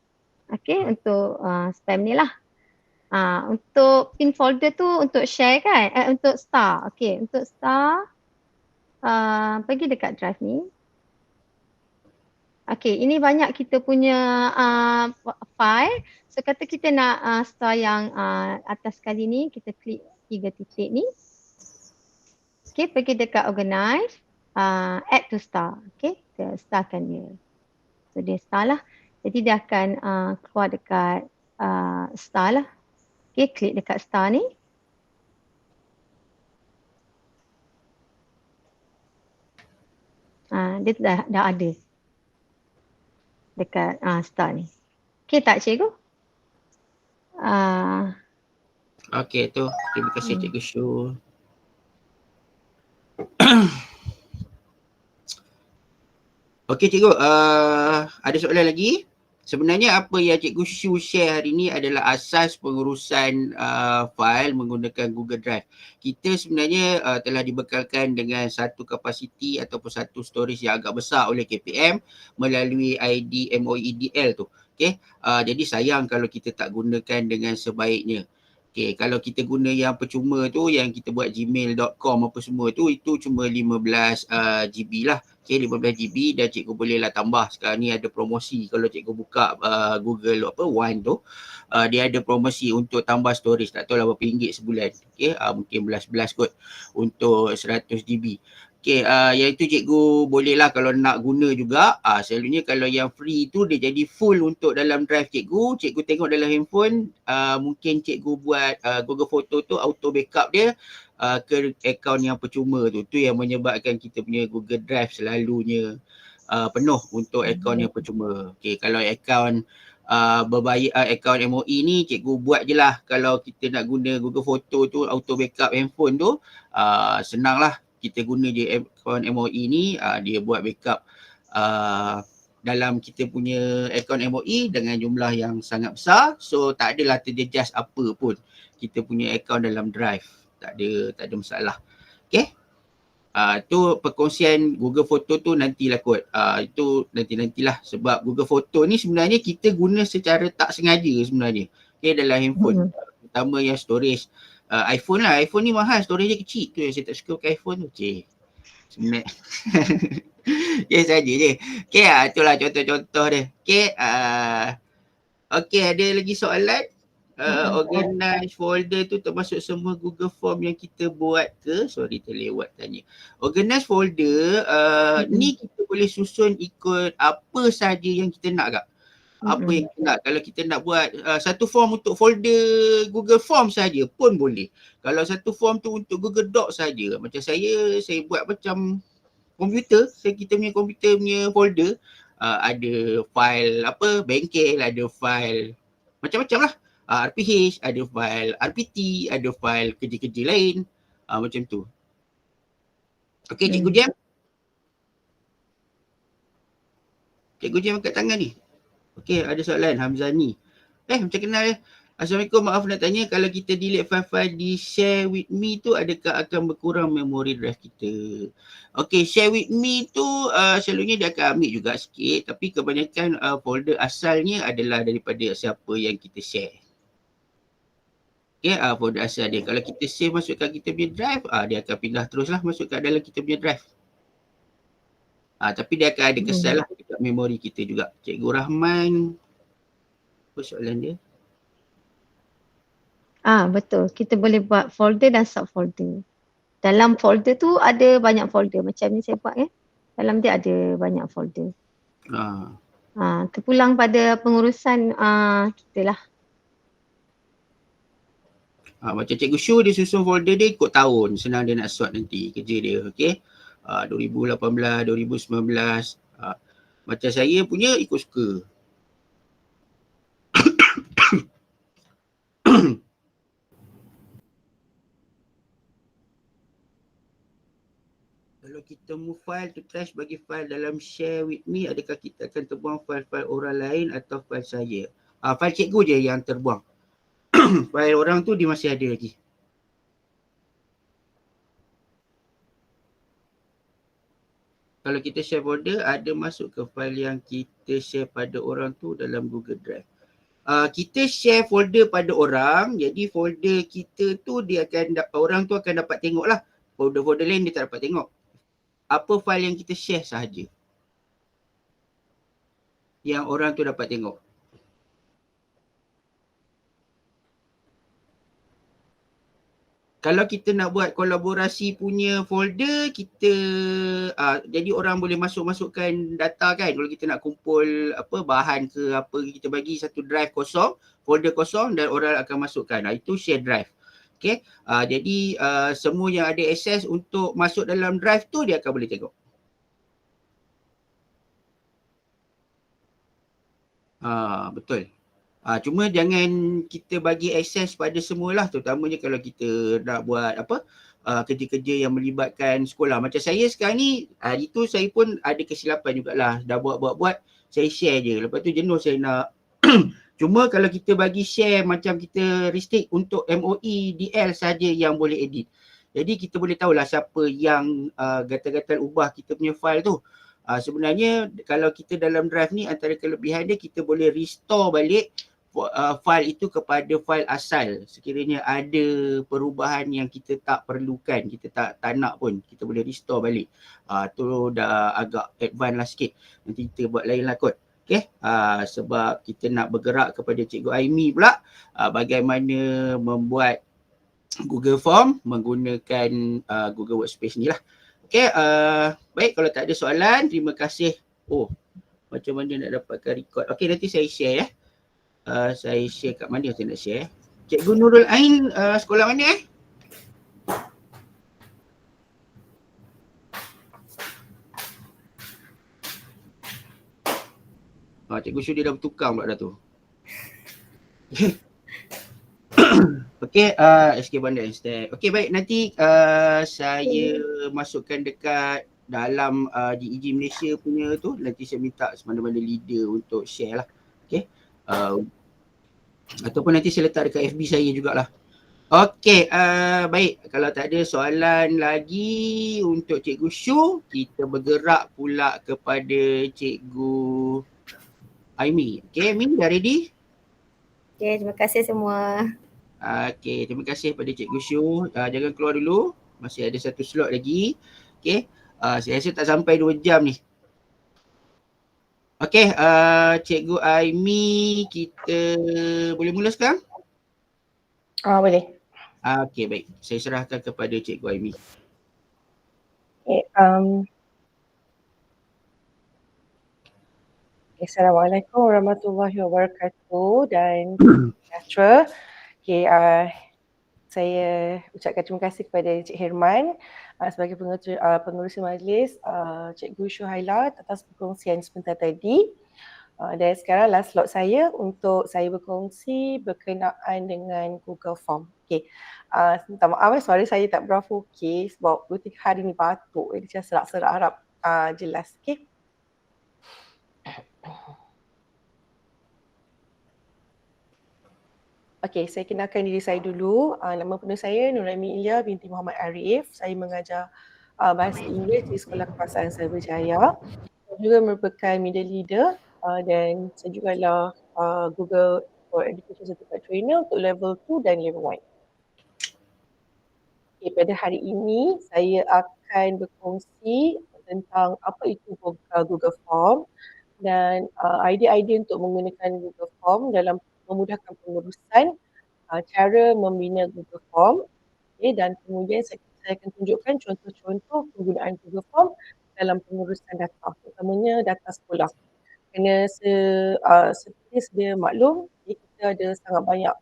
Okay, untuk spam ni lah. Untuk pin folder tu untuk share kan, untuk star. Okay, untuk star, pergi dekat drive ni. Okay, ini banyak kita punya file. So kata kita nak star yang atas sekali ni, kita klik 3 titik ni. Okay, pergi dekat organize, add to star. Okay, kita starkan dia. So dia star lah. Jadi dia akan keluar dekat star lah. Okay, klik dekat star ni. Dia dah ada dekat star ni. Okay tak cikgu? Okey tu. Terima kasih cikgu Syuh. Okey cikgu, ada soalan lagi? Sebenarnya apa yang cikgu Syuh share hari ni adalah asas pengurusan file menggunakan Google Drive. Kita sebenarnya telah dibekalkan dengan satu kapasiti ataupun satu storage yang agak besar oleh KPM melalui ID MOEDL tu. Okey, jadi sayang kalau kita tak gunakan dengan sebaiknya. Okay, kalau kita guna yang percuma tu, yang kita buat gmail.com apa semua tu, itu cuma 15 GB lah. Okay, 15 GB dan cikgu bolehlah tambah. Sekarang ni ada promosi kalau cikgu buka Google One tu, dia ada promosi untuk tambah storage. Tak tahu lah berapa ringgit sebulan. Okay, mungkin belas-belas kot untuk 100 GB. Okay, yang itu cikgu bolehlah kalau nak guna juga. Selalunya kalau yang free tu dia jadi full untuk dalam drive cikgu. Cikgu tengok dalam handphone, mungkin cikgu buat Google Photo tu auto backup dia ke akaun yang percuma tu. Tu yang menyebabkan kita punya Google Drive selalunya penuh untuk akaun yang percuma. Okay, kalau akaun berbayar, akaun MOE ni cikgu buat je lah. Kalau kita nak guna Google Photo tu auto backup handphone tu, senang lah. Kita guna je akaun MOE ni, dia buat backup dalam kita punya akaun MOE dengan jumlah yang sangat besar. So tak adalah terjejas apa pun kita punya akaun dalam drive. Tak ada masalah. Okay. Tu perkongsian Google Photo tu nantilah kot. Itu nantilah sebab Google Photo ni sebenarnya kita guna secara tak sengaja sebenarnya. Okay, dalam handphone. Terutama yang storage. iPhone lah. iPhone ni mahal, storage dia kecil. Tu yang saya tak suka pakai iPhone tu. Okay. Sebenarnya. Okay, saja je. Okay, itulah contoh-contoh dia. Okay, okay, ada lagi soalan? Organize folder tu termasuk semua Google Form yang kita buat ke? Sorry, terlewat tanya. Organize folder, ni kita boleh susun ikut apa saja yang kita nak kak. Apa yang kita nak. Kalau kita nak buat satu form untuk folder Google Form saja pun boleh. Kalau satu form tu untuk Google Doc saja. Macam saya buat macam komputer. Kita punya komputer punya folder. Ada file apa, bengkel, ada file macam-macam lah. RPH, ada file RPT, ada file kerja-kerja lain. Macam tu. Okey, Cikgu Jam. Cikgu Jam angkat tangan ni. Okey, ada soalan Hamzani. Macam kenal ya. Assalamualaikum, maaf nak tanya, kalau kita delete file-file di share with me tu adakah akan berkurang memori drive kita? Okey, share with me tu selalunya dia akan ambil juga sikit, tapi kebanyakan folder asalnya adalah daripada siapa yang kita share. Okay, folder asal dia. Kalau kita save masukkan kita punya drive, dia akan pindah teruslah masuk kat dalam kita punya drive. Tapi dia akan ada kesan lah dekat memori kita juga. Cikgu Rahman, apa soalan dia? Betul. Kita boleh buat folder dan subfolder. Dalam folder tu ada banyak folder. Macam ni saya buat dalam dia ada banyak folder. Terpulang pada pengurusan kita lah. Macam Cikgu Shu, dia susun folder dia ikut tahun. Senang dia nak sort nanti kerja dia. Okay. 2018, 2019. Macam saya punya ikut suka. Kalau kita move file to trash bagi file dalam share with me, adakah kita akan terbuang file-file orang lain atau file saya? File cikgu je yang terbuang. File orang tu dia masih ada lagi. Kalau kita share folder, ada masuk ke file yang kita share pada orang tu dalam Google Drive. Kita share folder pada orang, jadi folder kita tu dia akan orang tu akan dapat tengok lah. Folder-folder lain dia tak dapat tengok. Apa file yang kita share sahaja yang orang tu dapat tengok. Kalau kita nak buat kolaborasi punya folder, kita jadi orang boleh masukkan data kan. Kalau kita nak kumpul bahan ke apa, kita bagi satu drive kosong, folder kosong dan orang akan masukkan. Itu share drive. Okay. Jadi semua yang ada akses untuk masuk dalam drive tu dia akan boleh tengok. Betul. Cuma jangan kita bagi akses pada semualah, terutamanya kalau kita nak buat kerja-kerja yang melibatkan sekolah. Macam saya sekarang ni, hari tu saya pun ada kesilapan jugalah. Dah buat, saya share je. Lepas tu jenuh saya nak. Cuma kalau kita bagi share macam kita restrict untuk MOE, DL saja yang boleh edit. Jadi kita boleh tahulah siapa yang gatal-gatal ubah kita punya file tu. Sebenarnya kalau kita dalam drive ni, antara kelebihan dia kita boleh restore balik file itu kepada file asal. Sekiranya ada perubahan yang kita tak perlukan, kita tak nak pun, kita boleh restore balik. Tu dah agak advance lah sikit. Nanti kita buat lain lah kot. Okay, sebab kita nak bergerak kepada Cikgu Aimi pula bagaimana membuat Google Form menggunakan Google Workspace ni lah. Okay, baik, kalau tak ada soalan, terima kasih. Macam mana nak dapatkan record? Okay, nanti saya share saya share kat mana saya nak share. Cikgu Nurul Ain sekolah mana Cikgu Syul dia dah bertukar pula dah tu. Okay, SK Bandar Instead. Okay, baik, nanti saya masukkan dekat dalam DEG Malaysia punya tu. Nanti saya minta mana-mana leader untuk share lah. Okay. Ataupun nanti saya letak dekat FB saya jugalah. Okey, baik. Kalau tak ada soalan lagi untuk Cikgu Shu, kita bergerak pula kepada Cikgu Aimi. Okey, Aimi dah ready? Okay, terima kasih semua. Okey, terima kasih pada Cikgu Shu. Jangan keluar dulu. Masih ada satu slot lagi. Okey, saya rasa tak sampai 2 jam ni. Okey, Cikgu Aimi, kita boleh mula sekarang? Boleh. Okey, baik. Saya serahkan kepada Cikgu Aimi. Okay, Assalamualaikum warahmatullahi wabarakatuh dan sejahtera. Okay, saya ucapkan terima kasih kepada Cik Herman sebagai pengerusi majlis, Cikgu Syuhaila atas perkongsian sebentar tadi. Dan sekarang last slot saya untuk saya berkongsi berkenaan dengan Google Form. Okay, minta maaf suara saya tak berapa okey sebab 2-3 hari ni batuk, jadi saya serak-serak, harap jelas. Okay. Okey, saya kenalkan diri saya dulu. Nama penuh saya Nuraimi Ilya binti Muhammad Arif. Saya mengajar bahasa Inggeris di Sekolah Kebangsaan Cyberjaya. Saya juga merupakan media leader dan saya juga adalah Google for Education Certified Trainer untuk level 2 dan level 1. Okay, pada hari ini saya akan berkongsi tentang apa itu Google Form dan idea-idea untuk menggunakan Google Form dalam memudahkan pengurusan, cara membina Google Form, okay, dan kemudian saya akan tunjukkan contoh-contoh penggunaan Google Form dalam pengurusan data, terutamanya data sekolah. Kerana seperti sedia maklum, kita ada sangat banyak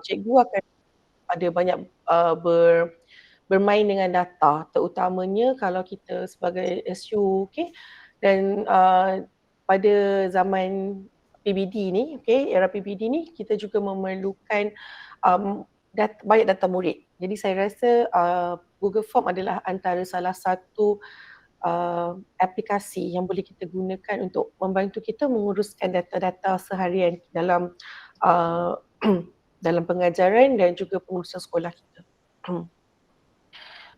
cikgu akan ada banyak bermain dengan data, terutamanya kalau kita sebagai SU, okay, dan pada zaman PBD ni, okay, era PBD ni kita juga memerlukan banyak data murid. Jadi saya rasa Google Form adalah antara salah satu aplikasi yang boleh kita gunakan untuk membantu kita menguruskan data-data seharian dalam dalam pengajaran dan juga pengurusan sekolah kita.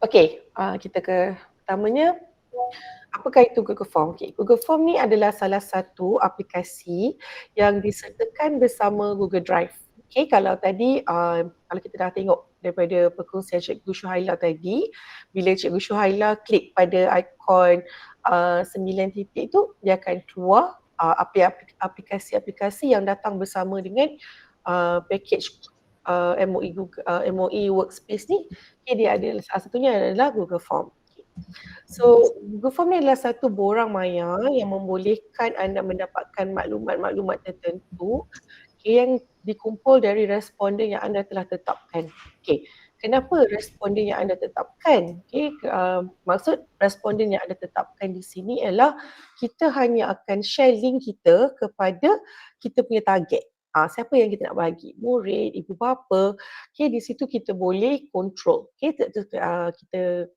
Okey, kita ke pertamanya. Apakah itu Google Form? Okay, Google Form ni adalah salah satu aplikasi yang disertakan bersama Google Drive. Okay, kalau tadi, kalau kita dah tengok daripada perkongsian Cikgu Syuhaila tadi, bila Cikgu Syuhaila klik pada ikon 9 titik tu, dia akan keluar aplikasi-aplikasi yang datang bersama dengan package MOE Workspace ni. Okay, dia ada salah satunya adalah Google Form. So, Google Form ni adalah satu borang maya yang membolehkan anda mendapatkan maklumat-maklumat tertentu yang dikumpul dari responden yang anda telah tetapkan. Okay. Kenapa responden yang anda tetapkan? Okay. Maksud responden yang anda tetapkan di sini ialah kita hanya akan share link kita kepada kita punya target. Siapa yang kita nak bagi? Murid, ibu bapa. Okay, di situ kita boleh control. Okay, kita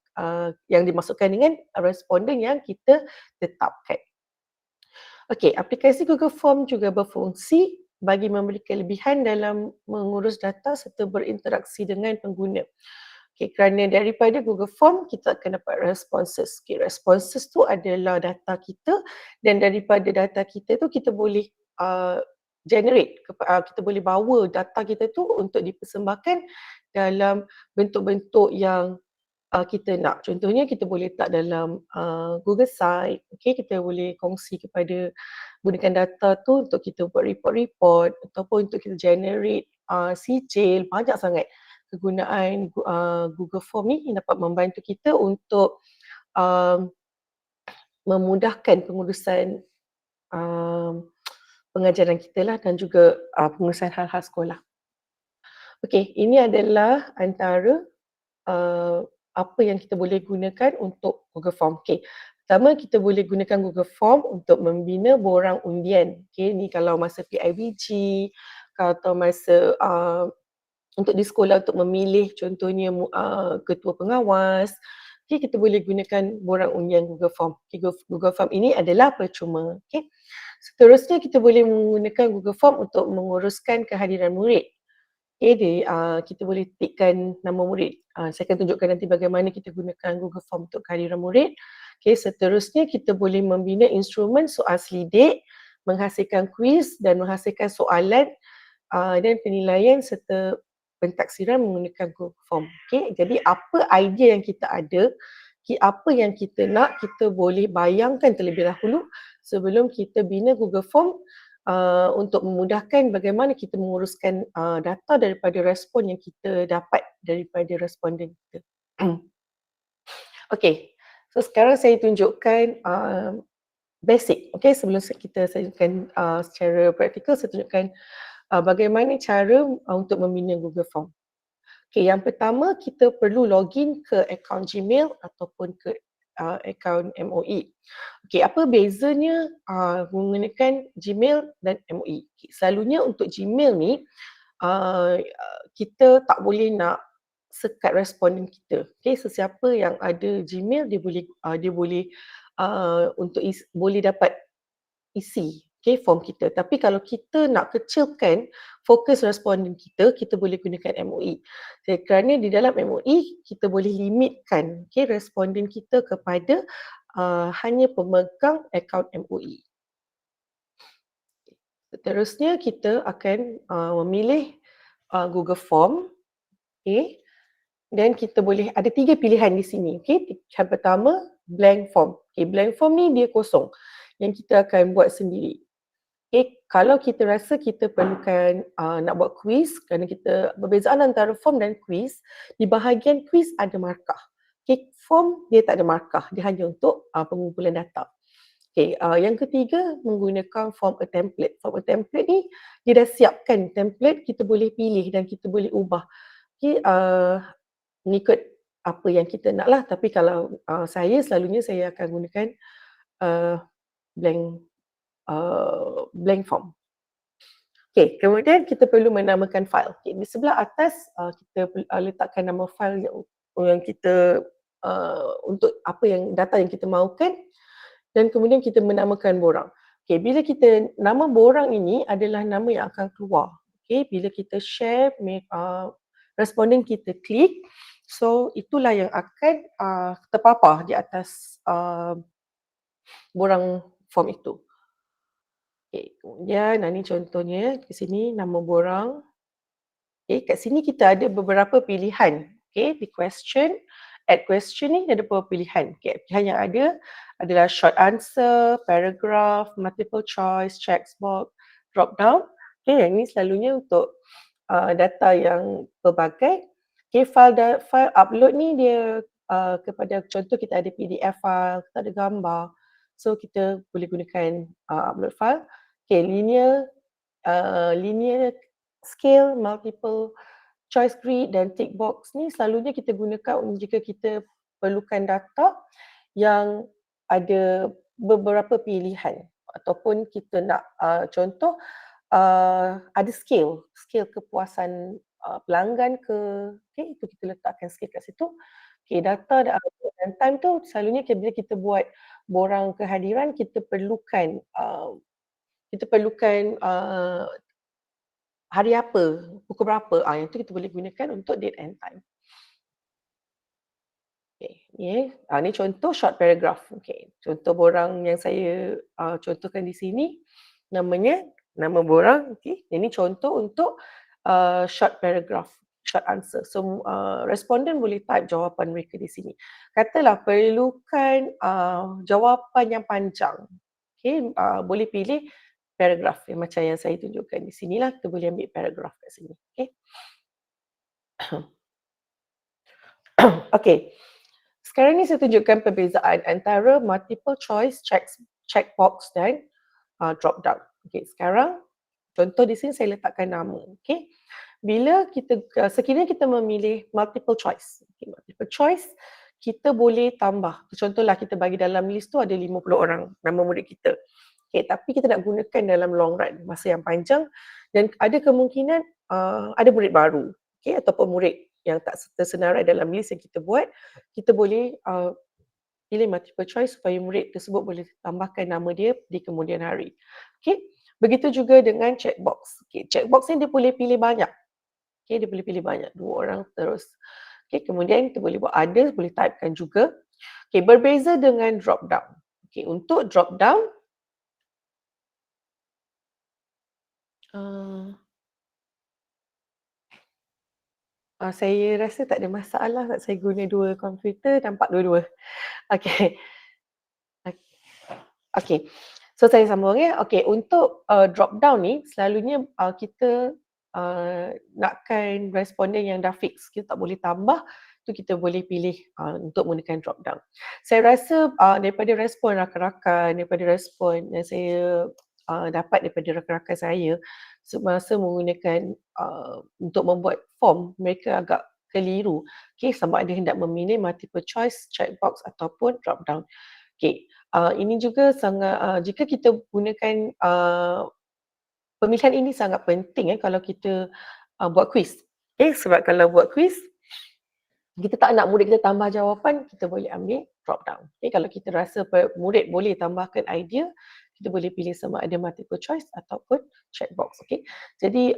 yang dimasukkan dengan responden yang kita tetapkan. Okey, aplikasi Google Form juga berfungsi bagi memberi kelebihan dalam mengurus data serta berinteraksi dengan pengguna. Okay, kerana daripada Google Form kita akan dapat responses. Okay, responses tu adalah data kita dan daripada data kita tu kita boleh generate, kita boleh bawa data kita tu untuk dipersembahkan dalam bentuk-bentuk yang kita nak. Contohnya kita boleh letak dalam Google Site, okay, kita boleh kongsi kepada gunakan data tu untuk kita buat report-report ataupun untuk kita generate sijil. Banyak sangat kegunaan Google Form ni yang dapat membantu kita untuk memudahkan pengurusan pengajaran kita lah dan juga pengurusan hal-hal sekolah. Okey, ini adalah antara apa yang kita boleh gunakan untuk Google Form. Okey, pertama kita boleh gunakan Google Form untuk membina borang undian. Okey, ni kalau masa PIBG, atau masa untuk di sekolah untuk memilih contohnya ketua pengawas. Okey, kita boleh gunakan borang undian Google Form. Okay, Google Form ini adalah percuma. Okey. Seterusnya kita boleh menggunakan Google Form untuk menguruskan kehadiran murid. kita boleh tikkan nama murid. Saya akan tunjukkan nanti bagaimana kita gunakan Google Form untuk kehadiran murid. Seterusnya kita boleh membina instrumen soal selidik, menghasilkan kuis dan menghasilkan soalan dan penilaian serta pentaksiran menggunakan Google Form. Jadi apa idea yang kita ada, apa yang kita nak, kita boleh bayangkan terlebih dahulu sebelum kita bina Google Form untuk memudahkan bagaimana kita menguruskan data daripada respon yang kita dapat daripada responden kita. Okey, so sekarang saya tunjukkan basic. Sebelum kita tunjukkan secara praktikal, saya tunjukkan bagaimana cara untuk membina Google Form. Yang pertama kita perlu login ke akaun Gmail ataupun ke akaun MOE. Apa bezanya menggunakan Gmail dan MOE? Selalunya untuk Gmail ni kita tak boleh nak sekat responden kita. Sesiapa yang ada Gmail dia boleh boleh dapat isi form kita. Tapi kalau kita nak kecilkan fokus responden kita, kita boleh gunakan MOE. Kerana di dalam MOE kita boleh limitkan responden kita kepada hanya pemegang akaun MOE. Seterusnya kita akan memilih Google Form. Dan kita boleh ada 3 pilihan di sini. Yang pertama blank form. Blank form ni dia kosong yang kita akan buat sendiri. Kalau kita rasa kita perlukan nak buat quiz, kerana kita perbezaan antara form dan quiz, di bahagian quiz ada markah. Form dia tak ada markah, dia hanya untuk pengumpulan data. Yang ketiga menggunakan form a template. Form a template ni dia dah siapkan template, kita boleh pilih dan kita boleh ubah. Mengikut apa yang kita nak lah. Tapi kalau selalunya saya akan gunakan blank form. Kemudian kita perlu menamakan file. Di sebelah atas kita letakkan nama file yang kita untuk apa yang data yang kita mahukan, dan kemudian kita menamakan borang. Bila kita nama borang ini adalah nama yang akan keluar. Bila kita share, responden kita klik, so itulah yang akan terpapar di atas borang form itu. Kemudian ini contohnya di sini nama borang. Kat sini kita ada beberapa pilihan. Di question, add question ni ada beberapa pilihan. Pilihan yang ada adalah short answer, paragraph, multiple choice, checkbox, drop down. Yang ini selalunya untuk data yang pelbagai. File upload ni dia kepada contoh kita ada PDF file, kita ada gambar. So kita boleh gunakan upload file. Linear scale, multiple choice grid dan tick box ni selalunya kita gunakan jika kita perlukan data yang ada beberapa pilihan ataupun kita nak contoh ada scale kepuasan pelanggan ke, itu kita letakkan scale kat situ. Data dan time tu selalunya bila kita buat borang kehadiran kita perlukan hari apa, pukul berapa, yang tu kita boleh gunakan untuk date and time. Ni contoh short paragraph. Contoh borang yang saya contohkan di sini, nama borang. Ini contoh untuk short paragraph, short answer. So responden boleh type jawapan mereka di sini. Katalah perlukan jawapan yang panjang. Boleh pilih paragraph yang macam yang saya tunjukkan di sinilah, kita boleh ambil paragraph kat sini. Sekarang ni saya tunjukkan perbezaan antara multiple choice, checkbox dan drop down. Sekarang contoh di sini saya letakkan nama. Bila sekiranya kita memilih multiple choice, multiple choice kita boleh tambah. Contohlah kita bagi dalam list tu ada 50 orang nama murid kita. Tapi kita nak gunakan dalam long run, masa yang panjang, dan ada kemungkinan ada murid baru ataupun murid yang tak tersenarai dalam list yang kita buat, kita boleh pilih multiple choice supaya murid tersebut boleh tambahkan nama dia di kemudian hari. Begitu juga dengan checkbox. Checkbox ni dia boleh pilih banyak. Okay, dia boleh pilih banyak, 2 orang terus. Okay, kemudian kita boleh buat others, boleh typekan juga. Okay, berbeza dengan drop down. Okay, untuk drop down, saya rasa tak ada masalah tak saya guna 2 komputer, nampak dua-dua. Okay. Okay. So saya sambung ya. Okay, untuk drop down ni selalunya kita nakkan responden yang dah fix. Kita tak boleh tambah, tu kita boleh pilih untuk menggunakan drop down. Saya rasa daripada respon rakan-rakan, daripada respon yang saya dapat daripada rakan-rakan saya semasa menggunakan untuk membuat form, mereka agak keliru. Okay, sama ada hendak memilih multiple choice, checkbox ataupun drop down. Okay, ini juga sangat jika kita gunakan pemilihan ini sangat penting kalau kita buat quiz. Okay, sebab kalau buat quiz kita tak nak murid kita tambah jawapan, kita boleh ambil drop down. Okay, kalau kita rasa murid boleh tambahkan idea, kita boleh pilih sama ada multiple choice ataupun checkbox. Okay, jadi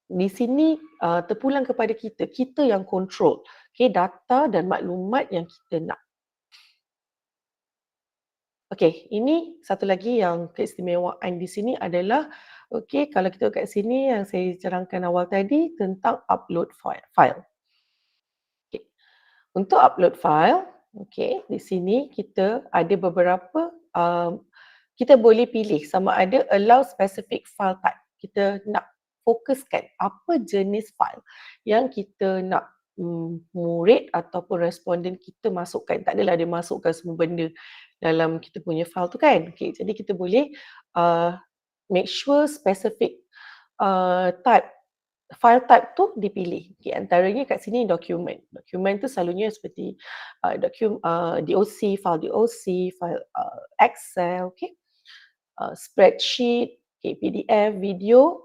di sini terpulang kepada kita yang control. Okay, data dan maklumat yang kita nak. Okey, ini satu lagi yang keistimewaan di sini adalah, okey, kalau kita kat sini yang saya cerangkan awal tadi tentang upload file. Okey. Untuk upload file, okey, di sini kita ada beberapa kita boleh pilih sama ada allow specific file type. Kita nak fokuskan apa jenis file yang kita nak murid ataupun responden kita masukkan. Tak adalah dia masukkan semua benda dalam kita punya file tu kan. Okay, jadi kita boleh make sure specific type, file type tu dipilih. Okay, antaranya kat sini document. Document tu selalunya seperti DOC, file DOC, file Excel, okay, spreadsheet, okay, PDF, video,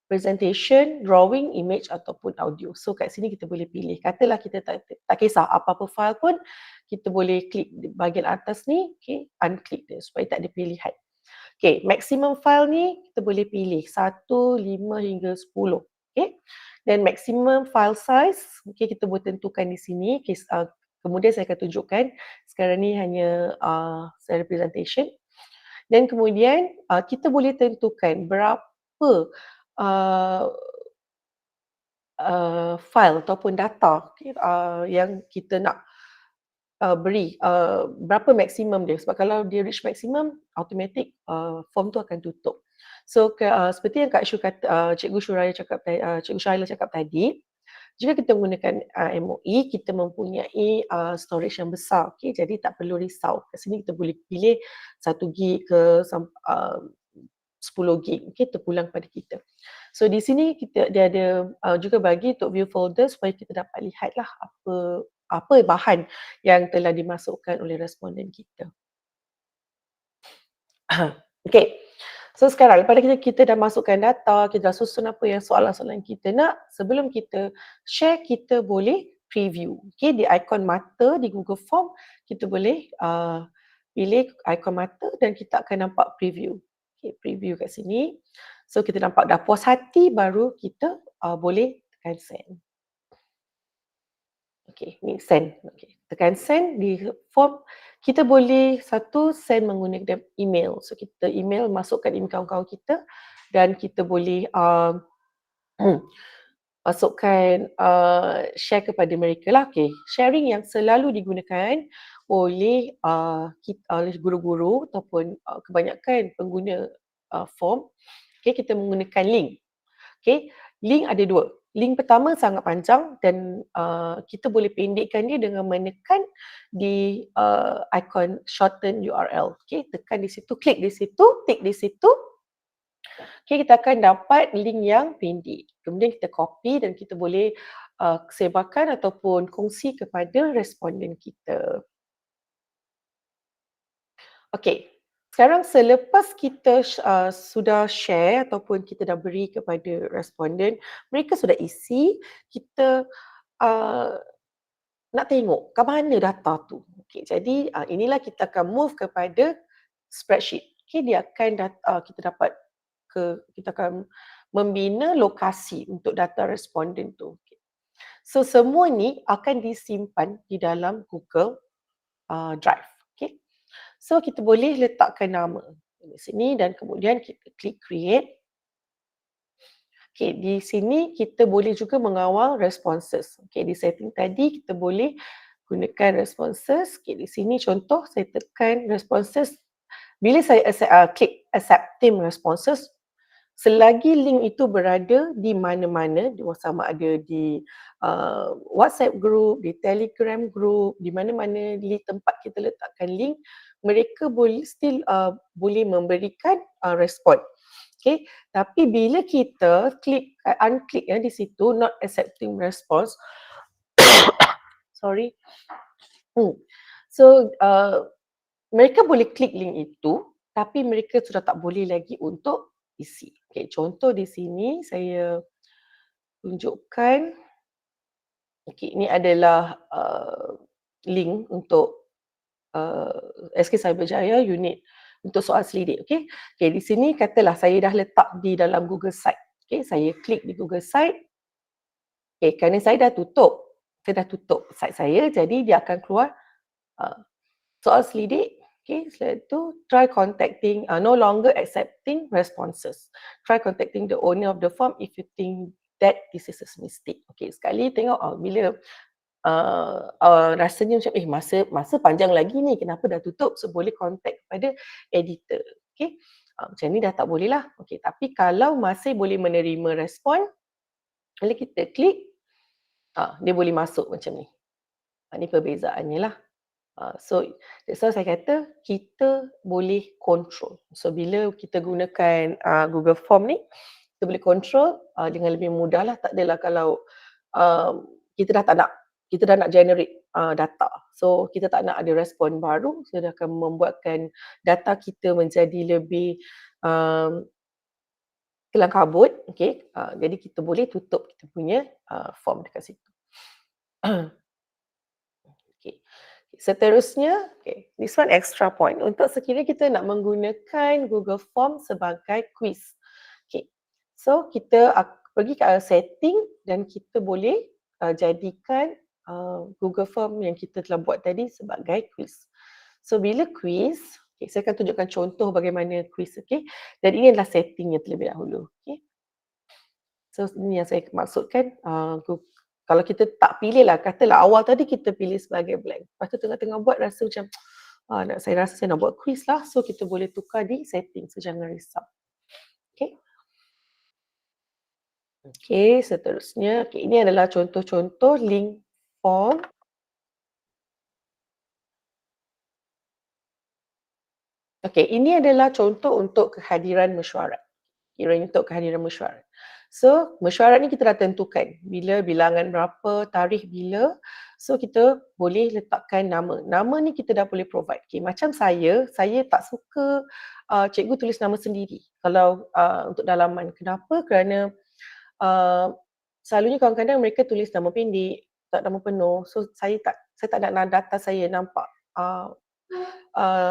presentation, drawing, image ataupun audio. So kat sini kita boleh pilih. Katalah kita tak kisah apa-apa file pun, kita boleh klik di bahagian atas ni, okay, unclick dia supaya tak ada pilihan. Okay, maximum file ni kita boleh pilih 1, 5 hingga 10. Okay, dan maximum file size, okay, kita boleh tentukan di sini. Okay, kemudian saya akan tunjukkan. Sekarang ni hanya saya presentation. Dan kemudian kita boleh tentukan berapa file ataupun data yang kita nak beri, berapa maksimum dia. Sebab kalau dia reach maksimum, automatic form tu akan tutup. So seperti yang Cikgu Syuhaila cakap tadi, jika kita menggunakan MOE, kita mempunyai storage yang besar. Okay? Jadi tak perlu risau. Kat sini kita boleh pilih 1 gig ke 10 gig, okay, terpulang pada kita. So di sini dia ada juga bagi untuk view folder supaya kita dapat lihatlah apa bahan yang telah dimasukkan oleh responden kita. Okay, so sekarang lepas kita dah masukkan data, kita dah susun apa yang soalan-soalan kita nak, sebelum kita share, kita boleh preview. Okay, di ikon mata di Google Form, kita boleh pilih ikon mata dan kita akan nampak preview. Okay, preview kat sini. So kita nampak dah puas hati, baru kita boleh tekan send. Okay, ni send. Okay, tekan send di form. Kita boleh send menggunakan email. So kita email, masukkan email kawan-kawan kita dan kita boleh masukkan share kepada mereka lah. Okay, sharing yang selalu digunakan oleh oleh guru-guru ataupun kebanyakan pengguna form. Okay, kita menggunakan link. Okay, link ada 2. Link pertama sangat panjang dan kita boleh pendekkan dia dengan menekan di ikon shorten URL. Okay, tekan di situ, klik di situ, tik di situ. Okay, kita akan dapat link yang pendek. Kemudian kita copy dan kita boleh sebarkan ataupun kongsi kepada responden kita. Okay, sekarang selepas kita sudah share ataupun kita dah beri kepada responden, mereka sudah isi, kita nak tengok ke mana data tu. Okay, jadi inilah kita akan move kepada spreadsheet. Okay, dia akan kita akan membina lokasi untuk data responden tu. Okay. So semua ni akan disimpan di dalam Google Drive. Okay. So kita boleh letakkan nama di sini dan kemudian kita klik create. Okay, di sini kita boleh juga mengawal responses. Okay, di setting tadi kita boleh gunakan responses. Okay, di sini contoh saya tekan responses. Bila saya klik accepting responses, selagi link itu berada di mana-mana, sama ada di WhatsApp group, di Telegram group, di mana-mana di tempat kita letakkan link, mereka boleh still boleh memberikan respon. Okay, tapi bila kita klik unclick di situ not accepting response, sorry. So mereka boleh klik link itu, tapi mereka sudah tak boleh lagi untuk isi. Okay, contoh di sini saya tunjukkan. Okay, ini adalah link untuk SK Cyberjaya unit untuk soal selidik. Okay, di sini katalah saya dah letak di dalam Google Site. Okay, saya klik di Google Site. Okay, kerana saya dah tutup site saya, jadi dia akan keluar soal selidik. Okay, setelah itu try contacting, no longer accepting responses. Try contacting the owner of the form if you think that this is a mistake. Okay, sekali tengok bila rasanya macam masa panjang lagi ni, kenapa dah tutup, so boleh contact kepada editor. Okay, macam ni dah tak boleh lah. Okay, tapi kalau masih boleh menerima respon, bila kita klik, dia boleh masuk macam ni. Ini perbezaannya lah. So that's why saya kata kita boleh control. So bila kita gunakan Google Form ni, kita boleh control dengan lebih mudah lah. Tak adalah kalau kita dah nak generate data. So kita tak nak ada respon baru, so dia akan membuatkan data kita menjadi lebih kelang kabut. Okay. Jadi kita boleh tutup kita punya form dekat situ. Okay. Seterusnya, okay, this one extra point. Untuk sekiranya kita nak menggunakan Google Form sebagai quiz. Okay. So kita pergi ke setting dan kita boleh jadikan Google Form yang kita telah buat tadi sebagai quiz. So bila quiz, okay, saya akan tunjukkan contoh bagaimana quiz. Okay. Dan ini adalah settingnya terlebih dahulu. Okay. So ini yang saya maksudkan, kalau kita tak pilih lah, katalah awal tadi kita pilih sebagai blank. Lepas tu tengah-tengah buat rasa macam, saya rasa saya nak buat quiz lah. So kita boleh tukar di setting, so jangan risau. Okay. Okay, seterusnya. Okay, ini adalah contoh-contoh link form. Okay, ini adalah contoh untuk kehadiran mesyuarat. Kiranya untuk kehadiran mesyuarat. So, mesyuarat ni kita dah tentukan bila, bilangan berapa, tarikh bila. So, kita boleh letakkan nama. Nama ni kita dah boleh provide. Okay, macam saya tak suka cikgu tulis nama sendiri kalau untuk dalaman. Kenapa? Kerana selalunya kadang-kadang mereka tulis nama pendek, tak nama penuh. So, saya tak nak data saya nampak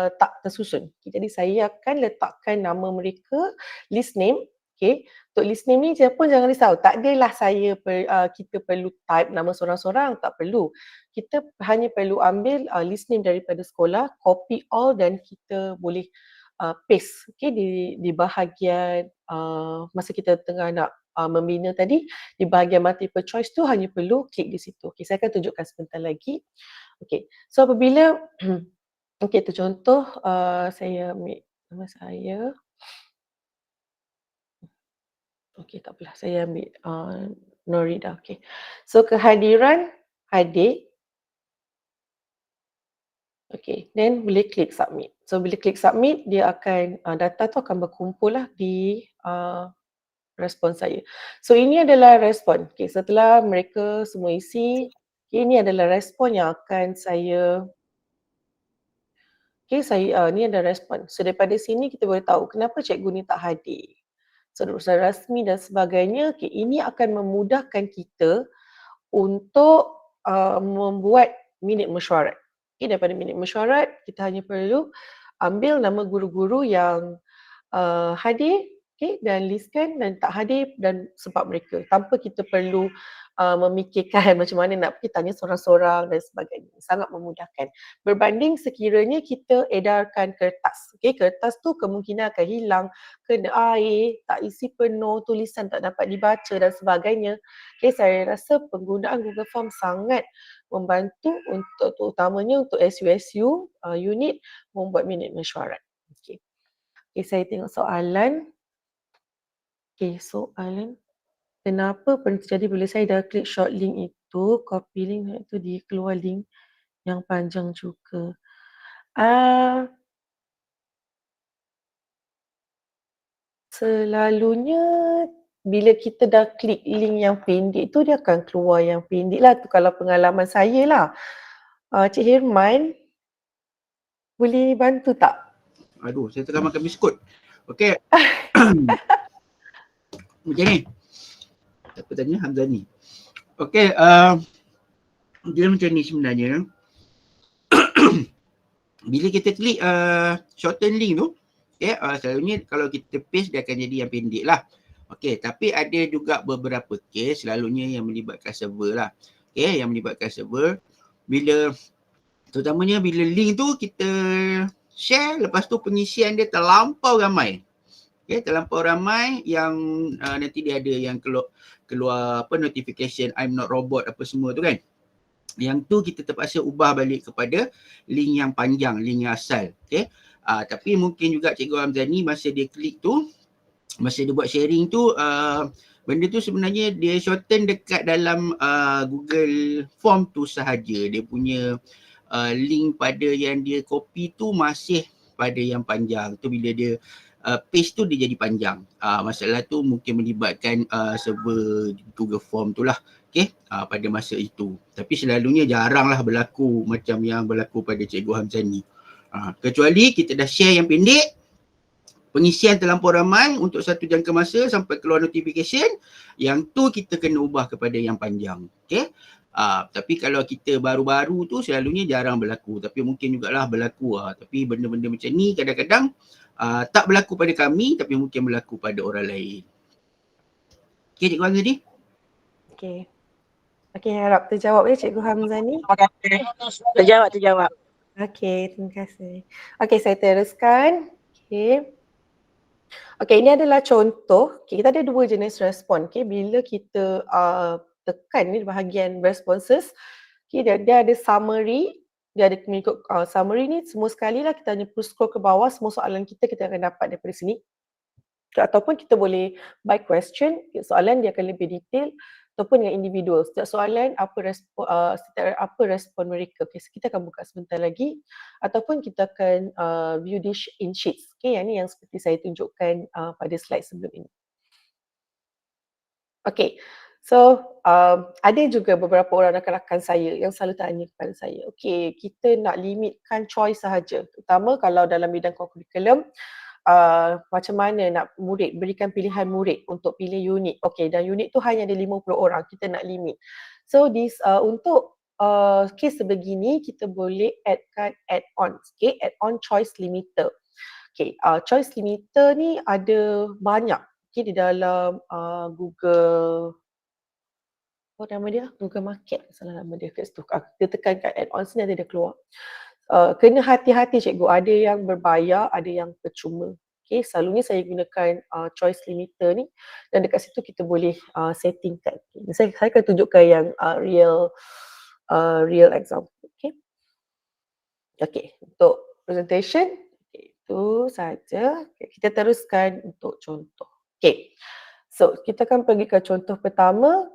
tak tersusun. Okay, jadi saya akan letakkan nama mereka, list name. Okay. Untuk list name ni pun jangan risau. Tak adalah kita perlu type nama seorang-seorang, tak perlu. Kita hanya perlu ambil list name daripada sekolah, copy all dan kita boleh paste di bahagian masa kita tengah nak membina tadi, di bahagian multiple choice tu hanya perlu klik di situ. Okay, saya akan tunjukkan sebentar lagi. Okay, so apabila okay, itu contoh saya ambil nama saya. Okay, tak apalah. Saya ambil Norida. Okay. So, kehadiran adik. Okay, then boleh klik submit. So, bila klik submit, dia akan, data tu akan berkumpul lah di respon saya. So, ini adalah respon. Okay, setelah mereka semua isi, okay, ini adalah respon yang akan saya ni ada respon. So daripada sini kita boleh tahu kenapa cikgu ni tak hadir. So urusan rasmi dan sebagainya, okay, ini akan memudahkan kita untuk membuat minit mesyuarat. Okay, daripada minit mesyuarat, kita hanya perlu ambil nama guru-guru yang hadir, dan listkan dan tak hadir dan sebab mereka tanpa kita perlu memikirkan macam mana nak pergi tanya seorang-seorang dan sebagainya. Sangat memudahkan. Berbanding sekiranya kita edarkan kertas. Kertas tu kemungkinan akan hilang, kena air, tak isi penuh, tulisan tak dapat dibaca dan sebagainya. Saya rasa penggunaan Google Form sangat membantu untuk terutamanya untuk SUSU unit membuat minit mesyuarat. Saya tengok soalan. Soalan. Kenapa perlu terjadi bila saya dah klik short link itu, copy link itu dia keluar link yang panjang juga. Selalunya bila kita dah klik link yang pendek tu dia akan keluar yang pendek lah tu kalau pengalaman saya lah. Cik Hirman boleh bantu tak? Aduh, saya tengah makan biskut. Okey. Macam ni. Apa tanya? Hamzani. Okey, dia macam ni sebenarnya. Bila kita klik shorten link tu, selalunya kalau kita paste dia akan jadi yang pendek lah. Okey, tapi ada juga beberapa kes selalunya yang melibatkan server lah. Yang melibatkan server. Terutamanya bila link tu kita share, lepas tu pengisian dia terlampau ramai. Terlampau ramai yang nanti dia ada yang keluar apa notification I'm not robot apa semua tu kan. Yang tu kita terpaksa ubah balik kepada link yang panjang, link yang asal. Tapi mungkin juga Cikgu Hamzani masa dia klik tu, masa dia buat sharing tu, benda tu sebenarnya dia shorten dekat dalam Google Form tu sahaja. Dia punya link pada yang dia copy tu masih pada yang panjang. Tu bila dia paste tu dia jadi panjang. Masalah tu mungkin melibatkan server Google Form tu lah. Pada masa itu. Tapi selalunya jaranglah berlaku macam yang berlaku pada Cikgu Hamzani. Kecuali kita dah share yang pendek, pengisian terlampau ramai untuk satu jangka masa sampai keluar notification, yang tu kita kena ubah kepada yang panjang. Tapi kalau kita baru-baru tu selalunya jarang berlaku. Tapi mungkin jugalah berlaku. Tapi benda-benda macam ni kadang-kadang tak berlaku pada kami tapi mungkin berlaku pada orang lain. Cikgu Hamzani? Harap terjawab ya Cikgu Hamzani. Terjawab. Terima kasih. Saya teruskan. Ini adalah contoh. Kita ada dua jenis respon. Bila kita tekan ni bahagian responses, dia ada summary, dia ada mengikut summary ni semua sekali lah kita hanya perlu scroll ke bawah, semua soalan kita akan dapat daripada sini. Ataupun kita boleh by question, soalan dia akan lebih detail, ataupun dengan individual. Setiap soalan apa respon mereka. Kita akan buka sebentar lagi, ataupun kita akan view this in sheets. Yang ni yang seperti saya tunjukkan pada slide sebelum ini. Ada juga beberapa orang rakan-rakan saya yang selalu tanya kepada saya, kita nak limitkan choice sahaja, terutama kalau dalam bidang kurikulum, macam mana nak murid, berikan pilihan murid untuk pilih unit. Dan unit tu hanya ada 50 orang, kita nak limit. Untuk kes sebegini, kita boleh addkan add-on, add-on choice limiter. Choice limiter ni ada banyak di dalam Google, nama dia? Google Market, salah nama dia kat situ. Kita tekan kat add-on sini nanti dia keluar. Kena hati-hati cikgu, ada yang berbayar, ada yang percuma. Selalunya saya gunakan choice limiter ni dan dekat situ kita boleh settingkan. Saya akan tunjukkan yang real example. Untuk presentation itu saja. Kita teruskan untuk contoh. Kita akan pergi ke contoh pertama.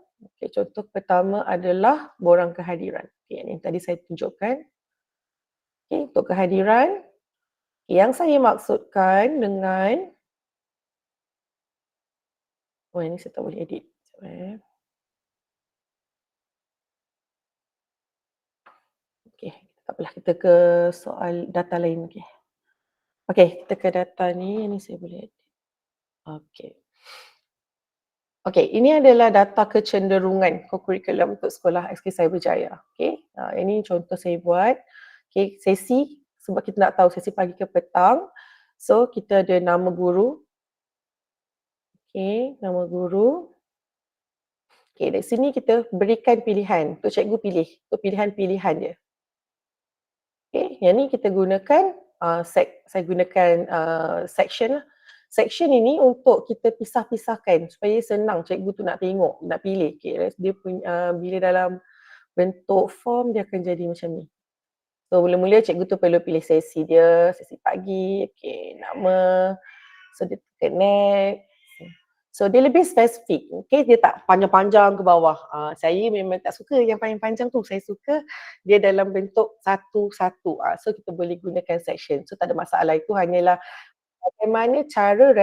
Contoh pertama adalah borang kehadiran. Yang tadi saya tunjukkan. Untuk kehadiran, yang saya maksudkan dengan ini saya tak boleh edit. Tak apalah, kita ke soal data lain. Kita ke data ni saya boleh edit. Ini adalah data kecenderungan kurikulum untuk sekolah SK Cyberjaya. Ini contoh saya buat. Sesi, sebab kita nak tahu sesi pagi ke petang. Kita ada nama guru. Okey, nama guru. Okey, dari sini kita berikan pilihan untuk cikgu pilih, untuk pilihan-pilihan dia. Okey, yang ni kita gunakan saya gunakan section lah. Section ini untuk kita pisah-pisahkan supaya senang cikgu tu nak tengok, nak pilih. Okey, dia punya bila dalam bentuk form dia akan jadi macam ni. So mula-mula cikgu tu perlu pilih sesi dia, sesi pagi, okey, nama. So dia tekan next. So dia lebih spesifik, okay? Dia tak panjang-panjang ke bawah. Saya memang tak suka yang panjang-panjang tu. Saya suka dia dalam bentuk satu-satu. So kita boleh gunakan section. So tak ada masalah. Itu hanyalah bagaimana cara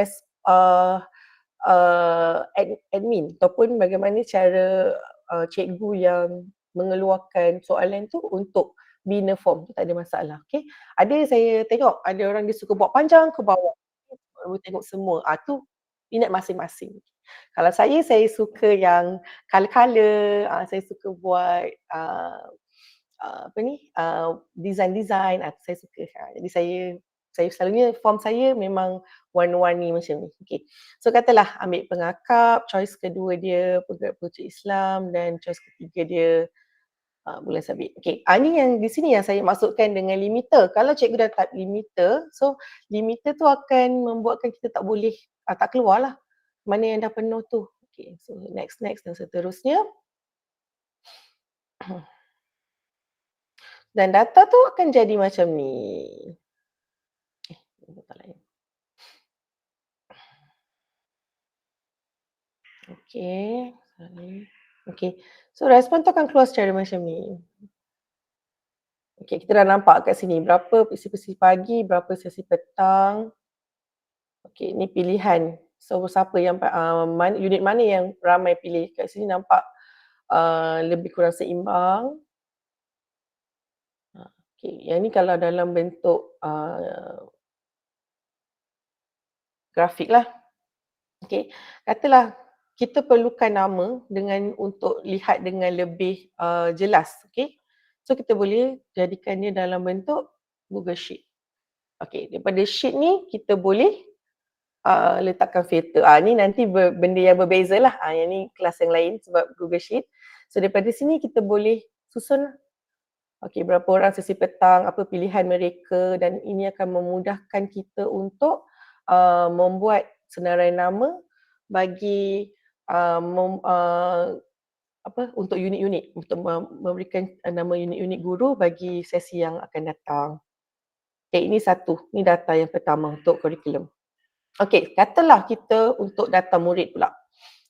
admin ataupun bagaimana cara cikgu yang mengeluarkan soalan tu untuk bina form tu tak ada masalah. Okay? Ada saya tengok ada orang dia suka buat panjang ke bawah. Baru tengok semua. Tu minat masing-masing. Kalau saya suka yang colour-colour, saya suka buat design-design, saya suka. Jadi saya selalunya form saya memang warna-warni macam ni. Okay. So katalah ambil pengakap, choice kedua dia pekerja Islam dan choice ketiga dia bulan sabit. Okay. Ni yang di sini yang saya masukkan dengan limiter. Kalau cikgu dah type limiter, so limiter tu akan membuatkan kita tak boleh, tak keluar lah mana yang dah penuh tu. Okay. So next dan seterusnya. Dan data tu akan jadi macam ni. Okay. Okay. So respon tu akan keluar secara macam ni. Okay, kita dah nampak kat sini berapa sesi pagi, berapa sesi petang. Okay, ni pilihan. So siapa yang unit mana yang ramai pilih. Kat sini nampak lebih kurang seimbang. Okay, yang ni kalau dalam bentuk grafik lah. Okay, katalah kita perlukan nama untuk lihat dengan lebih jelas. Okay, so kita boleh jadikan dia dalam bentuk Google Sheet. Okay, daripada sheet ni kita boleh letakkan filter. Ni nanti benda yang berbeza lah. Yang ni kelas yang lain sebab Google Sheet. So daripada sini kita boleh susun. Okay, berapa orang sesi petang, apa pilihan mereka dan ini akan memudahkan kita untuk membuat senarai nama bagi untuk unit-unit, untuk memberikan nama unit-unit guru bagi sesi yang akan datang. Okay, ini satu. Ini data yang pertama untuk kurikulum. Okay, katalah kita untuk data murid pula.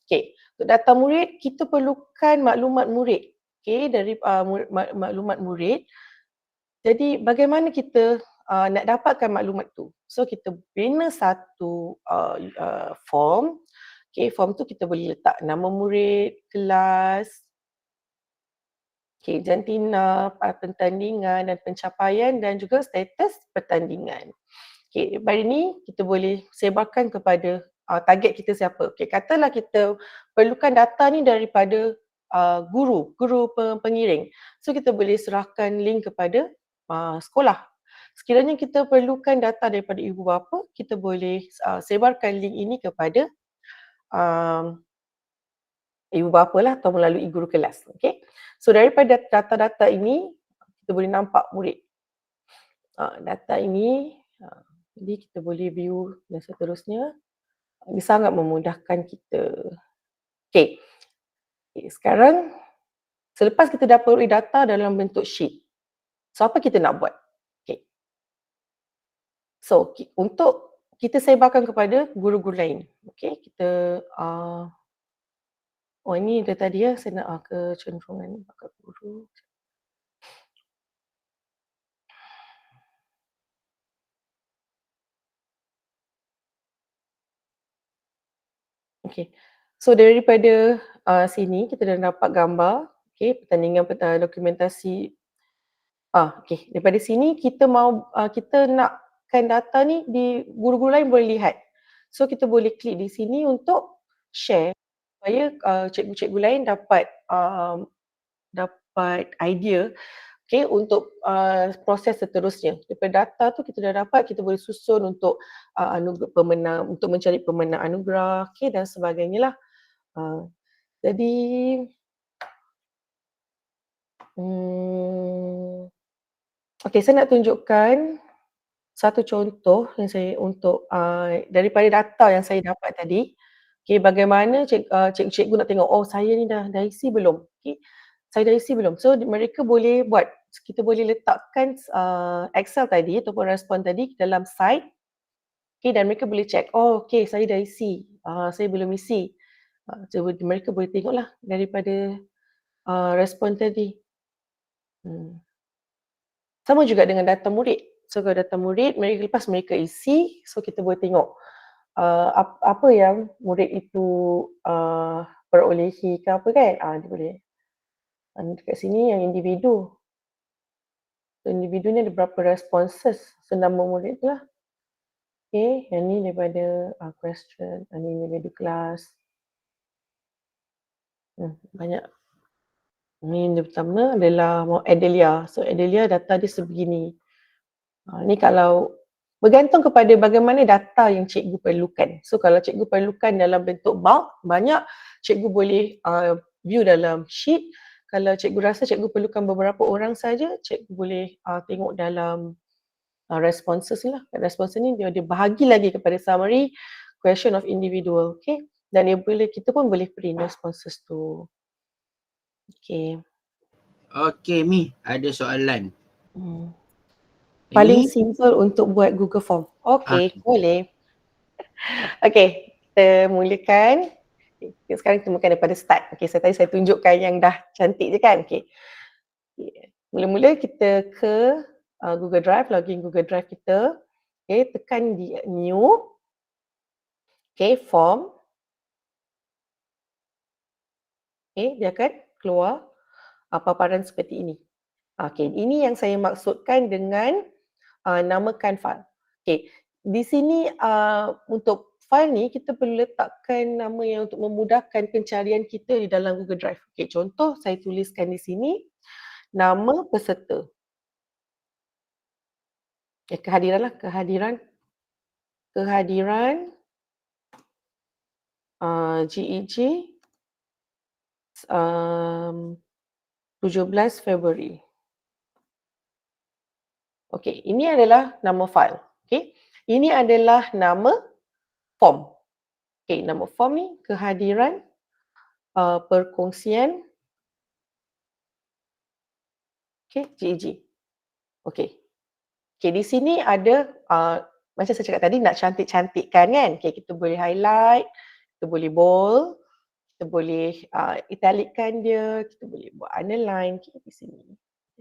Okay, untuk data murid, kita perlukan maklumat murid. Okay, dari maklumat murid. Jadi, bagaimana kita nak dapatkan maklumat tu? So, kita bina satu form. Okay, form tu kita boleh letak nama murid, kelas, okay, jantina, pertandingan dan pencapaian dan juga status pertandingan. Okay, daripada ni kita boleh sebarkan kepada target kita siapa. Okay, katalah kita perlukan data ni daripada guru pengiring. So kita boleh serahkan link kepada sekolah. Sekiranya kita perlukan data daripada ibu bapa, kita boleh sebarkan link ini kepada ibu bapa lah atau melalui guru kelas. Okay. So daripada data-data ini, kita boleh nampak murid. Data ini, jadi kita boleh view dan seterusnya. Ini sangat memudahkan kita. Okay. Sekarang, selepas kita dapat data dalam bentuk sheet, so apa kita nak buat? Okay. So, untuk kita sebarkan kepada guru-guru lain. Okay, kita ini dia tadi ya, saya nak kecenderungan bakal guru. Okay, so daripada sini kita dah dapat gambar, okay, pertandingan dokumentasi. Okay, daripada sini kita kita nakkan data ni di guru-guru lain boleh lihat. So kita boleh klik di sini untuk share supaya cikgu-cikgu lain dapat idea Okay, untuk proses seterusnya. Daripada data tu kita dah dapat, kita boleh susun untuk pemenang, untuk mencari pemenang anugerah, okay, dan sebagainya lah. Jadi okay, saya nak tunjukkan satu contoh yang saya untuk daripada data yang saya dapat tadi. Okay, bagaimana cikgu nak tengok, oh saya ni dah isi belum? Okay, saya dah isi belum? So mereka boleh buat, kita boleh letakkan Excel tadi ataupun respon tadi dalam site. Okay, dan mereka boleh check, oh okay saya dah isi, saya belum isi. So, mereka boleh tengoklah daripada respon tadi. Sama juga dengan data murid. So kalau data murid, lepas mereka isi, so kita boleh tengok apa yang murid itu perolehi ke apa kan. Dia boleh. Dekat sini yang individu. So, individu ni ada berapa responses. So nama murid tu lah. Okay, yang ni daripada question, yang ni daripada kelas. Banyak. Ni yang pertama adalah Adelia. So Adelia data dia sebegini. Ni kalau bergantung kepada bagaimana data yang cikgu perlukan. So kalau cikgu perlukan dalam bentuk bulk, banyak, cikgu boleh view dalam sheet. Kalau cikgu rasa cikgu perlukan beberapa orang saja, cikgu boleh tengok dalam responses lah. Responses ni dia bahagi lagi kepada summary, question of individual. Okay. Dan kita pun boleh print responses tu. Okay. Okay Mi, ada soalan. Paling Ini simple untuk buat Google Form. Okay, boleh. Okay, kita mulakan. Okay, sekarang kita mulakan daripada start. Okay, tadi saya tunjukkan yang dah cantik je kan. Okay. Mula-mula kita ke Google Drive, login Google Drive kita. Okay, tekan di new. Okay, form. Okay, dia akan keluar paparan seperti ini. Okay, ini yang saya maksudkan dengan namakan file. Okay, di sini untuk file ni kita perlu letakkan nama yang untuk memudahkan pencarian kita di dalam Google Drive. Okay, contoh saya tuliskan di sini nama peserta. Kehadiran lah, kehadiran GEG 17 Februari. Okey, ini adalah nama file. Okey, ini adalah nama form. Okey, nama form ni kehadiran perkongsian GEG. Okey. Okey, di sini ada macam saya cakap tadi nak cantik-cantikkan kan. Okey, kita boleh highlight, kita boleh bold, kita boleh italickan dia, kita boleh buat underline di sini.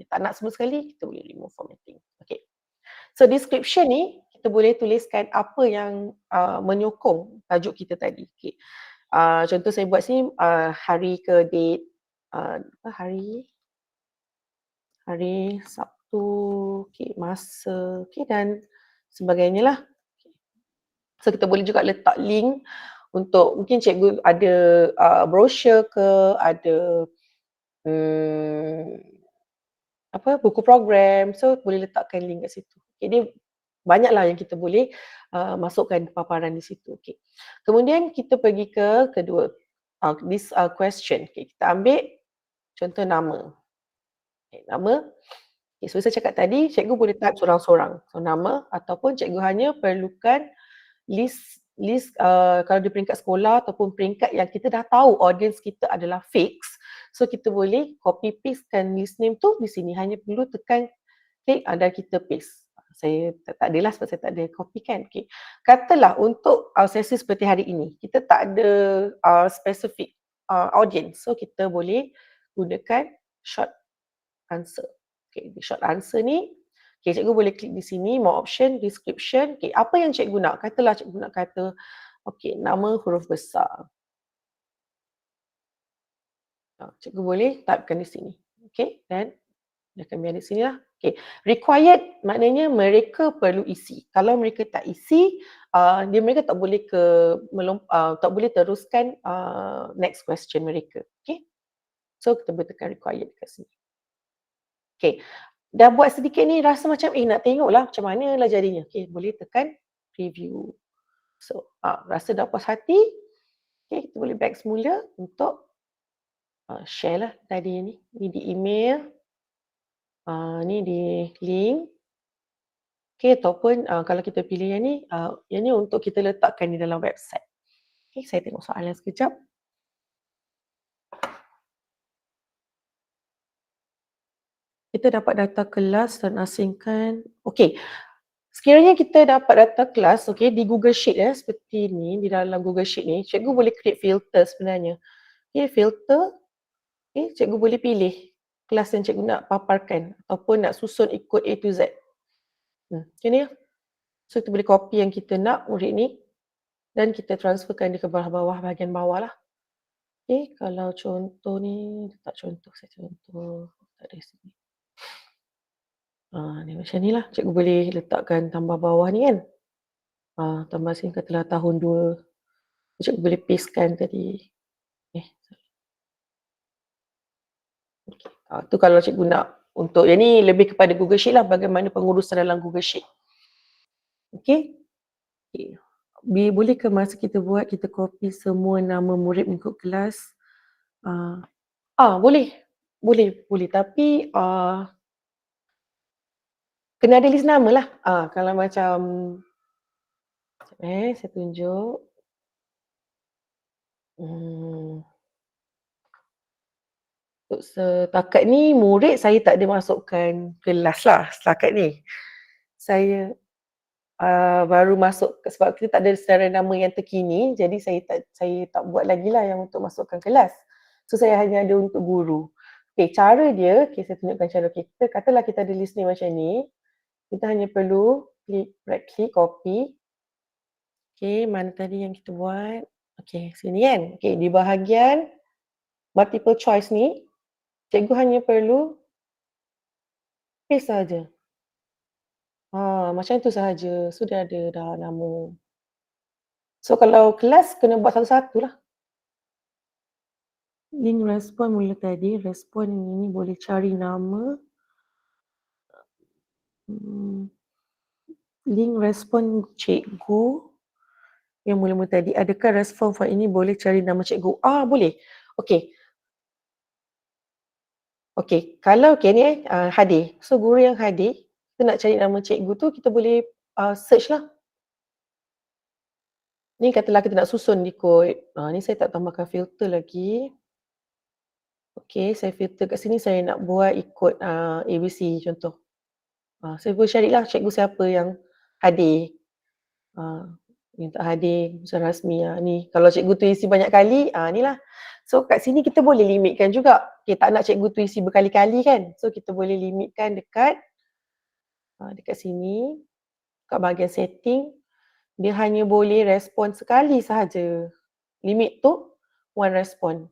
Tak nak semua sekali, kita boleh remove formatting. Okay. So description ni, kita boleh tuliskan apa yang menyokong tajuk kita tadi. Okay. Contoh saya buat sini, hari ke date, hari Sabtu, okay, masa, okay, dan sebagainya lah. So kita boleh juga letak link untuk mungkin cikgu ada brochure ke, ada buku program, so boleh letakkan link kat situ. Okay, dia banyaklah yang kita boleh masukkan paparan di situ. Okay. Kemudian kita pergi ke kedua, this question. Okay, kita ambil contoh nama. Okay, nama. Okay, so saya cakap tadi, cikgu boleh type seorang-seorang. So nama ataupun cikgu hanya perlukan list kalau di peringkat sekolah ataupun peringkat yang kita dah tahu audience kita adalah fix. So kita boleh copy pastekan list name tu di sini, hanya perlu tekan klik dan kita paste. Saya tak adalah sebab saya tak ada copy kan. Okay. Katalah untuk sesi seperti hari ini, kita tak ada specific audience. So kita boleh gunakan short answer. Okay, di short answer ni, okay, cikgu boleh klik di sini, more option, description. Okay, apa yang cikgu nak? Katalah cikgu nak kata, okay, nama huruf besar. Cikgu boleh typekan di sini. Okay, dan dia akan biar di sini lah. Okay, required maknanya mereka perlu isi. Kalau mereka tak isi, mereka tak boleh tak boleh teruskan next question mereka. Okay, so kita boleh tekan required kat sini. Okay, dah buat sedikit ni rasa macam nak tengok lah macam mana lah jadinya. Okay, boleh tekan preview. So, rasa dah puas hati, okay, kita boleh back semula untuk share lah tadi ni. Ni di email, ni di link. Okay, ataupun kalau kita pilih yang ni untuk kita letakkan di dalam website. Okay, saya tengok soalan sekejap. Kita dapat data kelas dan asingkan. Okay, sekiranya kita dapat data kelas, okay, di Google Sheet seperti ni, di dalam Google Sheet ni, cikgu boleh create filter sebenarnya. Okay, filter, okay, cikgu boleh pilih kelas yang cikgu nak paparkan ataupun nak susun ikut A to Z. Macam ni lah. So, kita boleh copy yang kita nak murid ni dan kita transferkan dia ke bawah, bahagian bawah lah. Okay, kalau contoh ni, letak contoh, saya contoh, tak ada sini. Ni macam ni lah, cikgu boleh letakkan tambah bawah ni kan. Tambah singkat telah tahun 2. Cikgu boleh pastekan tadi. Okay. Tu kalau cikgu nak untuk yang ni lebih kepada Google Sheet lah, bagaimana pengurusan dalam Google Sheet. Okay. Okay. Boleh ke masa kita buat, kita copy semua nama murid mengikut kelas? Boleh. Boleh. Tapi kena ada list nama lah. Kalau macam, saya tunjuk. Untuk setakat ni, murid saya tak ada masukkan kelas lah setakat ni. Saya baru masuk, sebab kita tak ada secara nama yang terkini, jadi saya tak buat lagi lah yang untuk masukkan kelas. So, saya hanya ada untuk guru. Okay, cara dia, saya tunjukkan cara kita. Katalah kita ada list ni macam ni. Kita hanya perlu right click, copy. Okay, mana tadi yang kita buat? Okay, sini kan. Okay, di bahagian multiple choice ni, cikgu hanya perlu paste saja. Macam itu sahaja. Sudah ada dah nama. So, kalau kelas, kena buat satu-satu lah. Link respon mula tadi. Respon ini boleh cari nama. Link respon cikgu yang mula-mula tadi. Adakah respon form ini boleh cari nama cikgu? Boleh. Okey. Okey, kalau ni hadir. So, guru yang hadir, kita nak cari nama cikgu tu, kita boleh search lah. Ni katalah kita nak susun ikut. Ni saya tak tambahkan filter lagi. Okey, saya filter kat sini, saya nak buat ikut ABC contoh. Saya boleh carilah cikgu siapa yang hadir. Yang tak hadir secara rasmi. Ni kalau cikgu tu isi banyak kali, ni lah. So kat sini kita boleh limitkan juga. Okay, tak nak cikgu tu isi berkali-kali kan. So kita boleh limitkan dekat sini. Kat bahagian setting. Dia hanya boleh respon sekali sahaja. Limit tu one respon.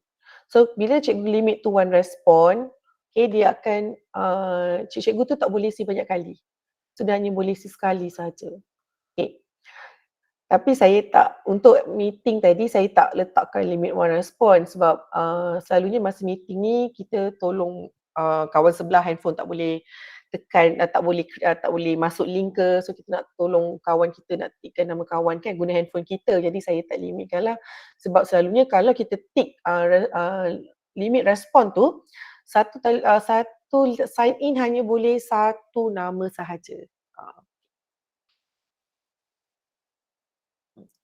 So bila cikgu limit tu one respon, okay, dia akan, cikgu tu tak boleh isi banyak kali. So dia hanya boleh isi sekali sahaja. Okay. Tapi saya tak, untuk meeting tadi saya tak letakkan limit one respon sebab selalunya masa meeting ni kita tolong kawan sebelah handphone tak boleh tekan, tak boleh masuk link ke, so kita nak tolong kawan kita nak tikkan nama kawan kan guna handphone kita, jadi saya tak limitkan lah sebab selalunya kalau kita tik limit respon tu satu sign in hanya boleh satu nama sahaja.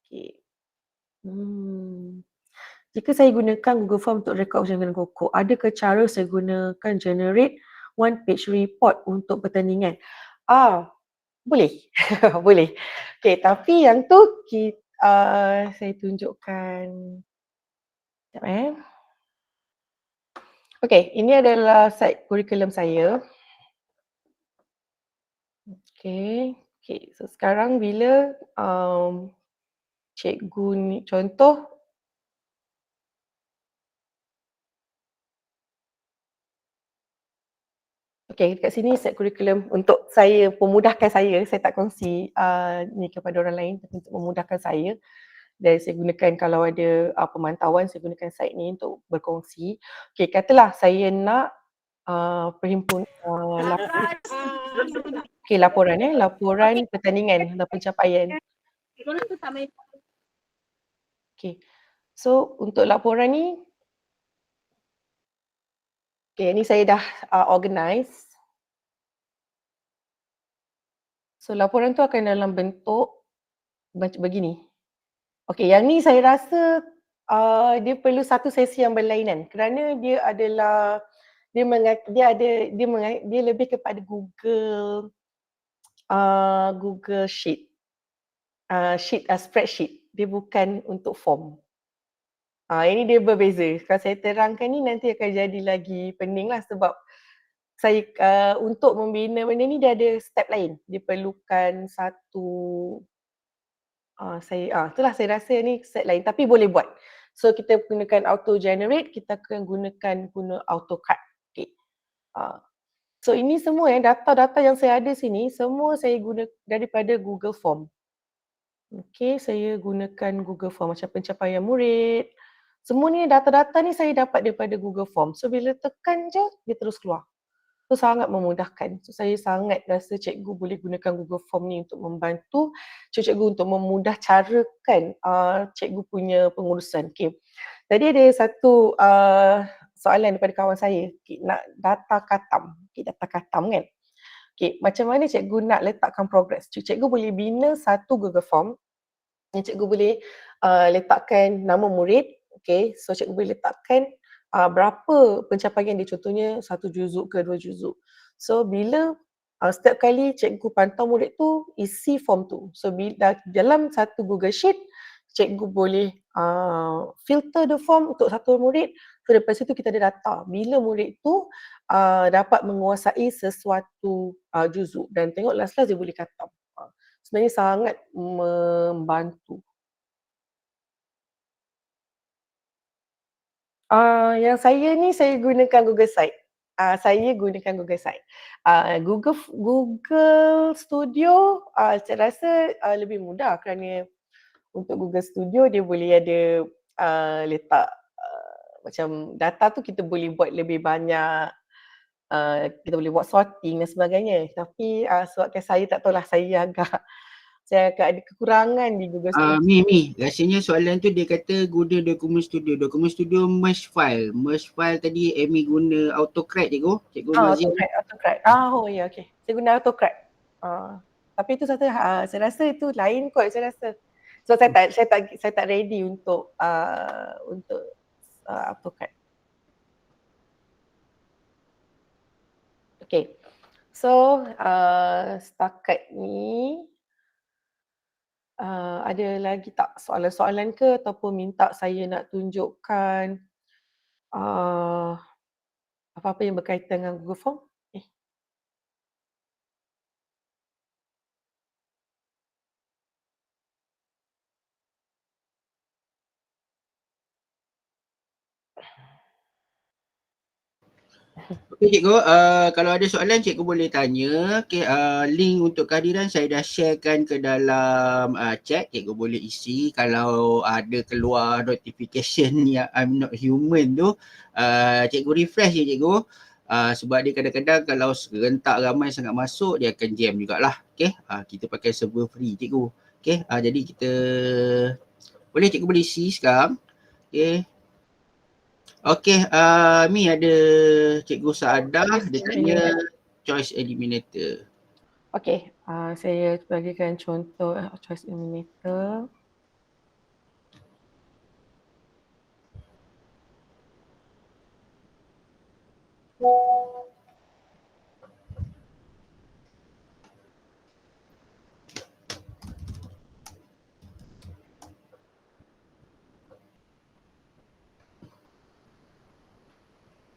Okay. Jika saya gunakan Google Form untuk rekod ujian dengan Koko, adakah cara saya gunakan generate one page report untuk pertandingan? Boleh. Boleh. Okay, tapi yang tu saya tunjukkan. Sekejap Okay, ini adalah site kurikulum saya. Okay, so sekarang bila cikgu ni, contoh kat sini set kurikulum untuk saya, memudahkan saya tak kongsi ni kepada orang lain tapi untuk memudahkan saya dan saya gunakan kalau ada pemantauan, saya gunakan site ni untuk berkongsi. Katalah saya nak laporan pertandingan dan pencapaian. Okay. So untuk laporan ni, ni saya dah organize. So laporan tu akan dalam bentuk macam begini. Okay, yang ni saya rasa dia perlu satu sesi yang berlainan kerana dia adalah dia lebih kepada Google Sheet. Spreadsheet. Dia bukan untuk form. Ini dia berbeza. Kalau saya terangkan ni nanti akan jadi lagi pening lah sebab saya untuk membina benda ni dia ada step lain. Dia perlukan satu itulah saya rasa ni step lain tapi boleh buat. So kita gunakan auto generate, kita akan guna AutoCAD. Okay. So ini semua data-data yang saya ada sini semua saya guna daripada Google Form. Okay, saya gunakan Google Form macam pencapaian murid. Semua ni data-data ni saya dapat daripada Google Form. So bila tekan je, dia terus keluar. So sangat memudahkan. So saya sangat rasa cikgu boleh gunakan Google Form ni untuk membantu cikgu untuk memudah carakan cikgu punya pengurusan. Okay. Tadi ada satu soalan daripada kawan saya. Okay, nak data khatam. Okay, data khatam kan. Okay, macam mana cikgu nak letakkan progress? Cikgu boleh bina satu Google Form yang cikgu boleh letakkan nama murid. Okay, so cikgu boleh letakkan berapa pencapaian dia, contohnya 1 juzuk ke 2 juzuk. So bila setiap kali cikgu pantau murid tu, isi form tu. So dalam satu Google Sheet, cikgu boleh filter the form untuk satu murid. So daripada situ kita ada data. Bila murid tu dapat menguasai sesuatu juzuk dan tengok last-last dia boleh khatam. Sebenarnya sangat membantu. Yang saya ni saya gunakan Google Site. Google Studio saya rasa lebih mudah kerana untuk Google Studio dia boleh ada letak macam data tu kita boleh buat lebih banyak, kita boleh buat sorting dan sebagainya. Tapi sebabkan saya tak tahulah, saya agak ada kekurangan di Google Studio. Mi, rasanya soalan tu dia kata guna Document Studio. Document Studio merge file. Merge file tadi Amy guna AutoCAD cikgu. Cikgu Mazia. AutoCAD. Oh ya, okey. Saya guna AutoCAD. Tapi itu saya rasa itu lain kot saya rasa. So saya tak ready untuk AutoCAD. Okay. So setakat ni ada lagi tak soalan-soalan ke ataupun minta saya nak tunjukkan apa-apa yang berkaitan dengan Google Form? Okey cikgu, kalau ada soalan cikgu boleh tanya. Okey, link untuk kehadiran saya dah sharekan ke dalam chat. Cikgu boleh isi. Kalau ada keluar notification yang I'm not human tu, cikgu refresh je cikgu. Sebab dia kadang-kadang kalau serentak ramai sangat masuk, dia akan jam jugalah. Okey, kita pakai server free cikgu. Okey, jadi kita cikgu boleh isi sekarang. Okey. Okey, Mi ada Cikgu Saadah, dia tanya choice eliminator. Okey, saya bagikan contoh choice eliminator.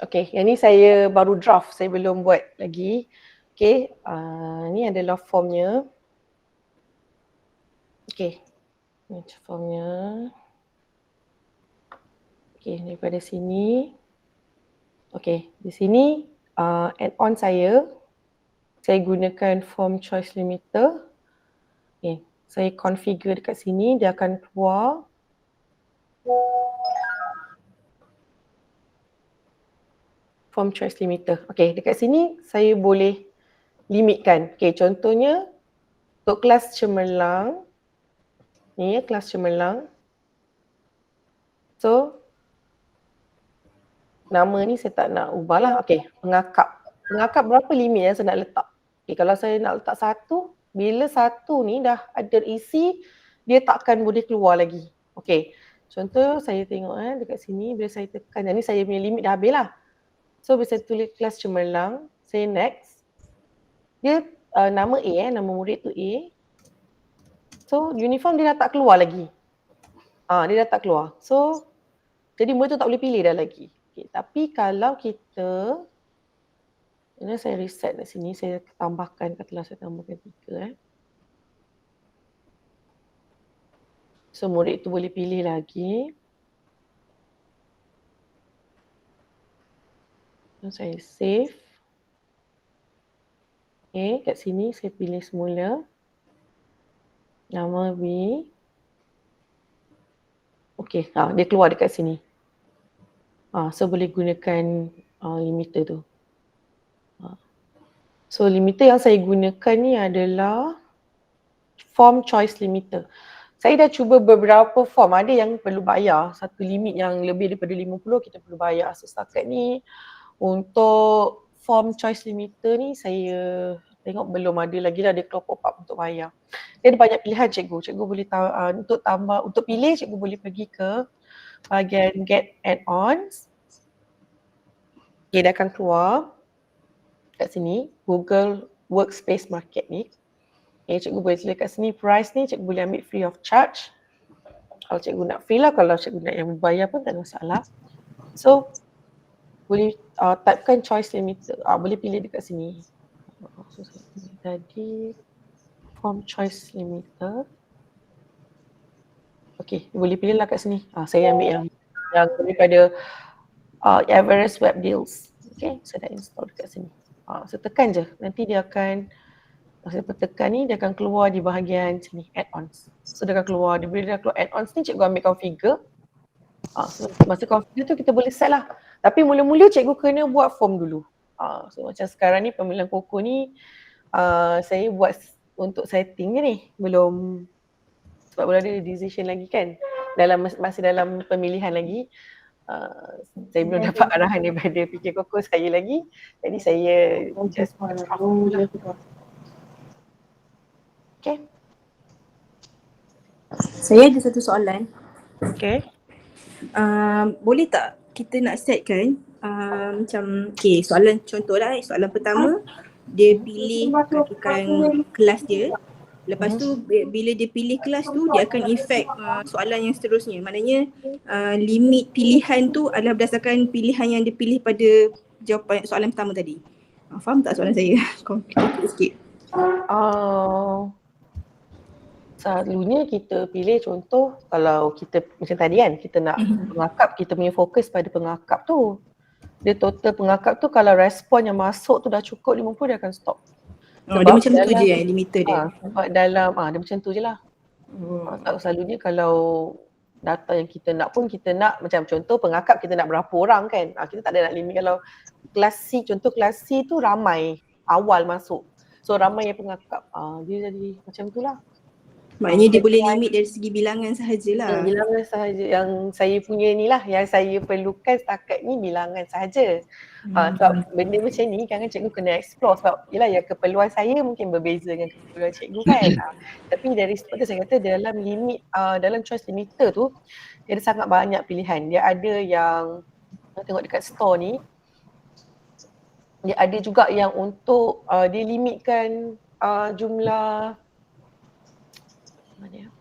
Okey, yang ni saya baru draft, saya belum buat lagi. Okey, ni adalah formnya. Okey, ni formnya. Okey, daripada sini. Okey, di sini add-on saya gunakan form choice limiter. Okey, saya configure dekat sini, dia akan keluar. Form choice limiter. Okay, dekat sini saya boleh limitkan. Okay, contohnya untuk kelas cemerlang, ni ya kelas cemerlang. So, nama ni saya tak nak ubah lah. Okay, pengakap. Pengakap berapa limit yang saya nak letak? Okay, kalau saya nak letak 1, bila 1 ni dah ada isi, dia takkan boleh keluar lagi. Okay, contoh saya tengok dekat sini, bila saya tekan, ni saya punya limit dah habis lah. So, bila saya tulis kelas cemerlang, saya next. Dia nama A, nama murid tu A. So, uniform dia dah tak keluar lagi. Dia dah tak keluar. So, jadi murid tu tak boleh pilih dah lagi. Okay, tapi kalau kita, ini saya reset kat sini, saya tambahkan, katalah saya tambahkan 3 So murid tu boleh pilih lagi. So, saya save. Okay, kat sini saya pilih semula. Nama B. Okay, dia keluar dekat sini. So boleh gunakan limiter tu. So limiter yang saya gunakan ni adalah form choice limiter. Saya dah cuba beberapa form, ada yang perlu bayar. Satu limit yang lebih daripada 50 kita perlu bayar. So setakat ni untuk form choice limiter ni saya tengok belum ada lagi dah dia keluar pop-up untuk bayar. Dia ada banyak pilihan cikgu. Cikgu boleh untuk pilih cikgu boleh pergi ke bahagian get add-ons. Okay, dia akan keluar kat sini Google Workspace Market ni. Okay, cikgu boleh tulis kat sini price ni cikgu boleh ambil free of charge. Kalau cikgu nak free lah, kalau cikgu nak yang bayar pun tak ada masalah. So boleh typekan choice limiter. Boleh pilih dekat sini. So saya pilih tadi form choice limiter. Okay, boleh pilih lah kat sini. Saya ambil yang daripada Everest Web Deals. Okay, saya dah install dekat sini. Saya tekan je. Nanti dia akan, saya tekan ni, dia akan keluar di bahagian sini, add-ons. So dia akan keluar, bila dia keluar add-ons ni, cikgu ambil configure. So masa configure tu kita boleh set lah. Tapi mula-mula cikgu kena buat form dulu. So macam sekarang ni, pemilihan Koko ni, saya buat untuk setting je ni. Belum, sebab belum ada decision lagi kan. Masih dalam pemilihan lagi. Saya belum dapat arahan daripada PK Koko saya lagi. Jadi saya just okay. Saya ada satu soalan. Okay. Boleh tak kita nak setkan macam, okay, soalan contohlah, soalan pertama dia pilih katakan kelas dia. Lepas tu bila dia pilih kelas tu dia akan effect soalan yang seterusnya. Maknanya limit pilihan tu adalah berdasarkan pilihan yang dia pilih pada jawapan soalan pertama tadi. Faham tak soalan saya? Complicated sikit. Selalunya kita pilih contoh kalau kita macam tadi kan, kita nak pengakap, kita punya fokus pada pengakap tu. Dia total pengakap tu kalau respon yang masuk tu dah cukup 50 dia akan stop. Sebab dia macam tu je limiter dia. Sebab dalam dia macam tu je lah. Selalunya kalau data yang kita nak pun kita nak macam contoh pengakap kita nak berapa orang kan. Kita tak ada nak limit. Kalau kelas C, contoh kelas C tu ramai awal masuk. So ramai yang pengakap. Dia jadi macam tu lah. Maknanya dia boleh limit dari segi bilangan sahajalah. Bilangan sahaja yang saya punya ni lah, yang saya perlukan setakat ni bilangan sahaja. Sebab benda macam ni kan cikgu kena explore sebab yelah yang keperluan saya mungkin berbeza dengan keperluan cikgu kan. Tapi dari sebab tu saya kata dalam limit, dalam choice limiter tu dia ada sangat banyak pilihan. Dia ada yang, tengok dekat store ni, dia ada juga yang untuk dia limitkan jumlah mana ya?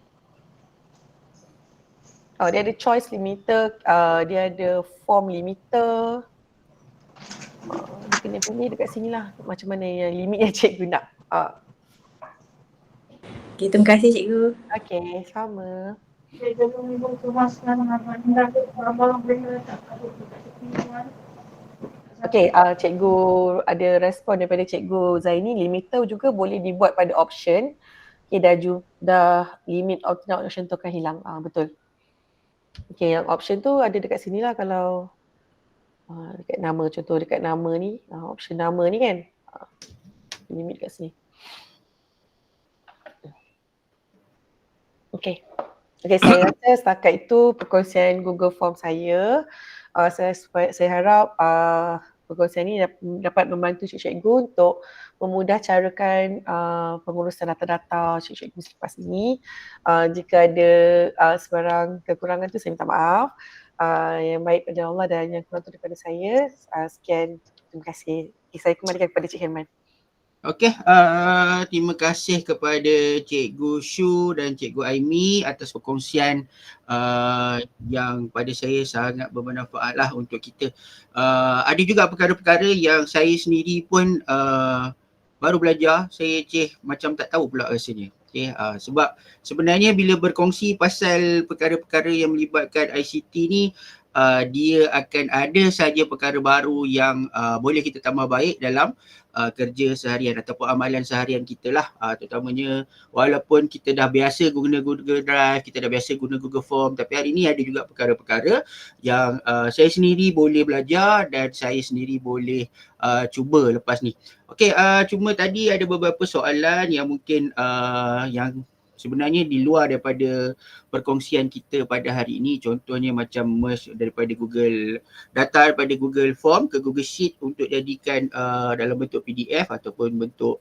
Dia ada choice limiter, dia ada form limiter. Dia kena pilih dekat sini lah macam mana yang limit yang cikgu nak. Okay, terima kasih cikgu. Okay, sama. Okay, cikgu ada respon daripada cikgu Zaini, limiter juga boleh dibuat pada option. Okay, dah limit alternate option tu akan hilang. Betul. Okay, yang option tu ada dekat sini lah kalau Dekat nama, contoh dekat nama ni, option nama ni kan. Limit kat sini. Okay. Okay, saya rasa setakat itu perkongsian Google Form saya. Saya harap perkongsian ini dapat membantu cikgu-cikgu untuk memudah carakan pengurusan data-data cikgu-cikgu selepas ini. Jika ada sebarang kekurangan tu saya minta maaf. Yang baik pada Allah dan yang kurang tu daripada saya. Sekian, terima kasih. Saya kembalikan kepada Cik Herman. Okey, terima kasih kepada Cikgu Shu dan Cikgu Aimi atas perkongsian yang pada saya sangat bermanfaat lah untuk kita. Ada juga perkara-perkara yang saya sendiri pun baru belajar, saya macam tak tahu pula rasanya. Okay, sebab sebenarnya bila berkongsi pasal perkara-perkara yang melibatkan ICT ni, dia akan ada saja perkara baru yang boleh kita tambah baik dalam kerja seharian ataupun amalan seharian kita lah, terutamanya walaupun kita dah biasa guna Google Drive, kita dah biasa guna Google Form, tapi hari ni ada juga perkara-perkara yang saya sendiri boleh belajar dan saya sendiri boleh cuba lepas ni. Okey, cuma tadi ada beberapa soalan yang mungkin yang sebenarnya di luar daripada perkongsian kita pada hari ini, contohnya macam merge daripada Google data daripada Google Form ke Google Sheet untuk jadikan dalam bentuk PDF ataupun bentuk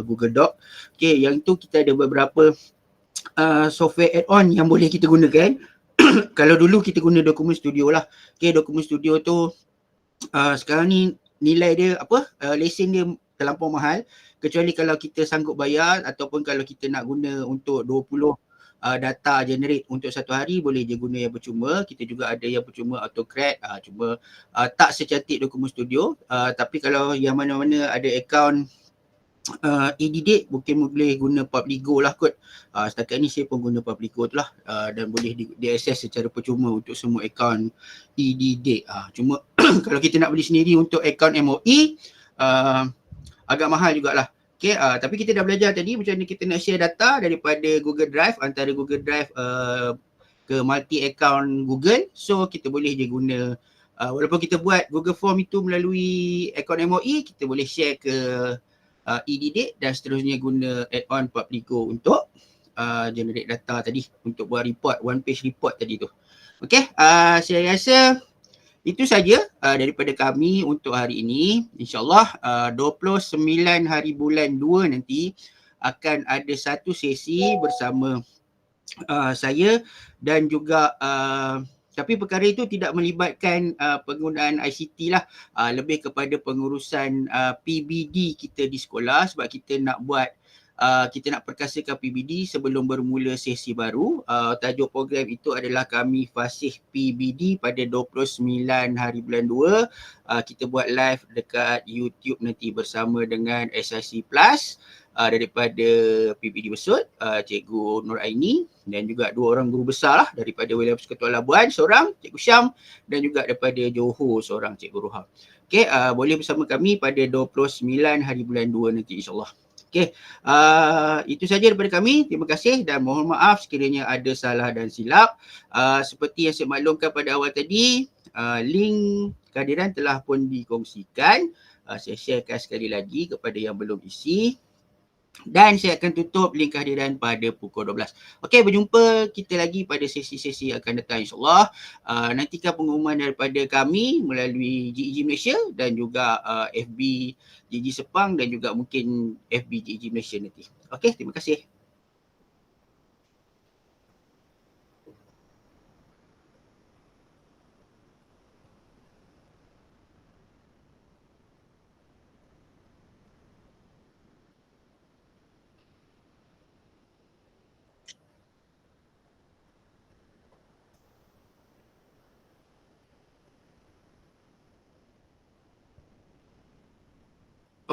Google Doc. Okay, yang tu kita ada beberapa software add-on yang boleh kita gunakan. Kalau dulu kita guna Document Studio lah. Okay, Document Studio tu sekarang ni nilai dia lesen dia terlampau mahal, kecuali kalau kita sanggup bayar ataupun kalau kita nak guna untuk 20 data generate untuk satu hari, boleh je guna yang percuma. Kita juga ada yang percuma AutoCAD, cuma tak secantik Document Studio, tapi kalau yang mana-mana ada akaun EDDate mungkin boleh guna Publigo lah kot. Setakat ni saya pun guna Publigo tu lah, dan boleh diakses secara percuma untuk semua akaun EDDate. Cuma kalau kita nak beli sendiri untuk akaun MOE, agak mahal jugalah. Okay, tapi kita dah belajar tadi macam mana kita nak share data daripada Google Drive, antara Google Drive ke multi account Google. So kita boleh je guna, walaupun kita buat Google Form itu melalui akaun MOE, kita boleh share ke EDDate dan seterusnya guna add-on Publigo untuk generate data tadi, untuk buat report, one page report tadi tu. Okay, saya rasa itu saja daripada kami untuk hari ini. InsyaAllah 29 hari bulan 2 nanti akan ada satu sesi bersama saya dan juga tapi perkara itu tidak melibatkan penggunaan ICT lah, lebih kepada pengurusan PBD kita di sekolah, sebab kita nak buat kita nak perkasakan PBD sebelum bermula sesi baru. Tajuk program itu adalah Kami Fasih PBD pada 29 hari bulan 2. Kita buat live dekat YouTube nanti bersama dengan SIC Plus daripada PBD Besut, Cikgu Nur Aini, dan juga dua orang guru besar lah, daripada Williams Ketua Labuan seorang, Cikgu Syam, dan juga daripada Johor seorang, Cikgu Roha. Okay, boleh bersama kami pada 29 hari bulan 2 nanti insyaAllah. Okay, itu saja daripada kami. Terima kasih dan mohon maaf sekiranya ada salah dan silap. Seperti yang saya maklumkan pada awal tadi, link kehadiran telah pun dikongsikan. Saya sharekan sekali lagi kepada yang belum isi. Dan saya akan tutup link kehadiran pada pukul 12. Okey, berjumpa kita lagi pada sesi-sesi akan datang insyaAllah. Nantikan pengumuman daripada kami melalui GEG Malaysia dan juga FB GEG Sepang dan juga mungkin FB GEG Malaysia nanti. Okey, terima kasih.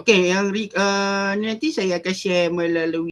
Okey, yang nanti saya akan share melalui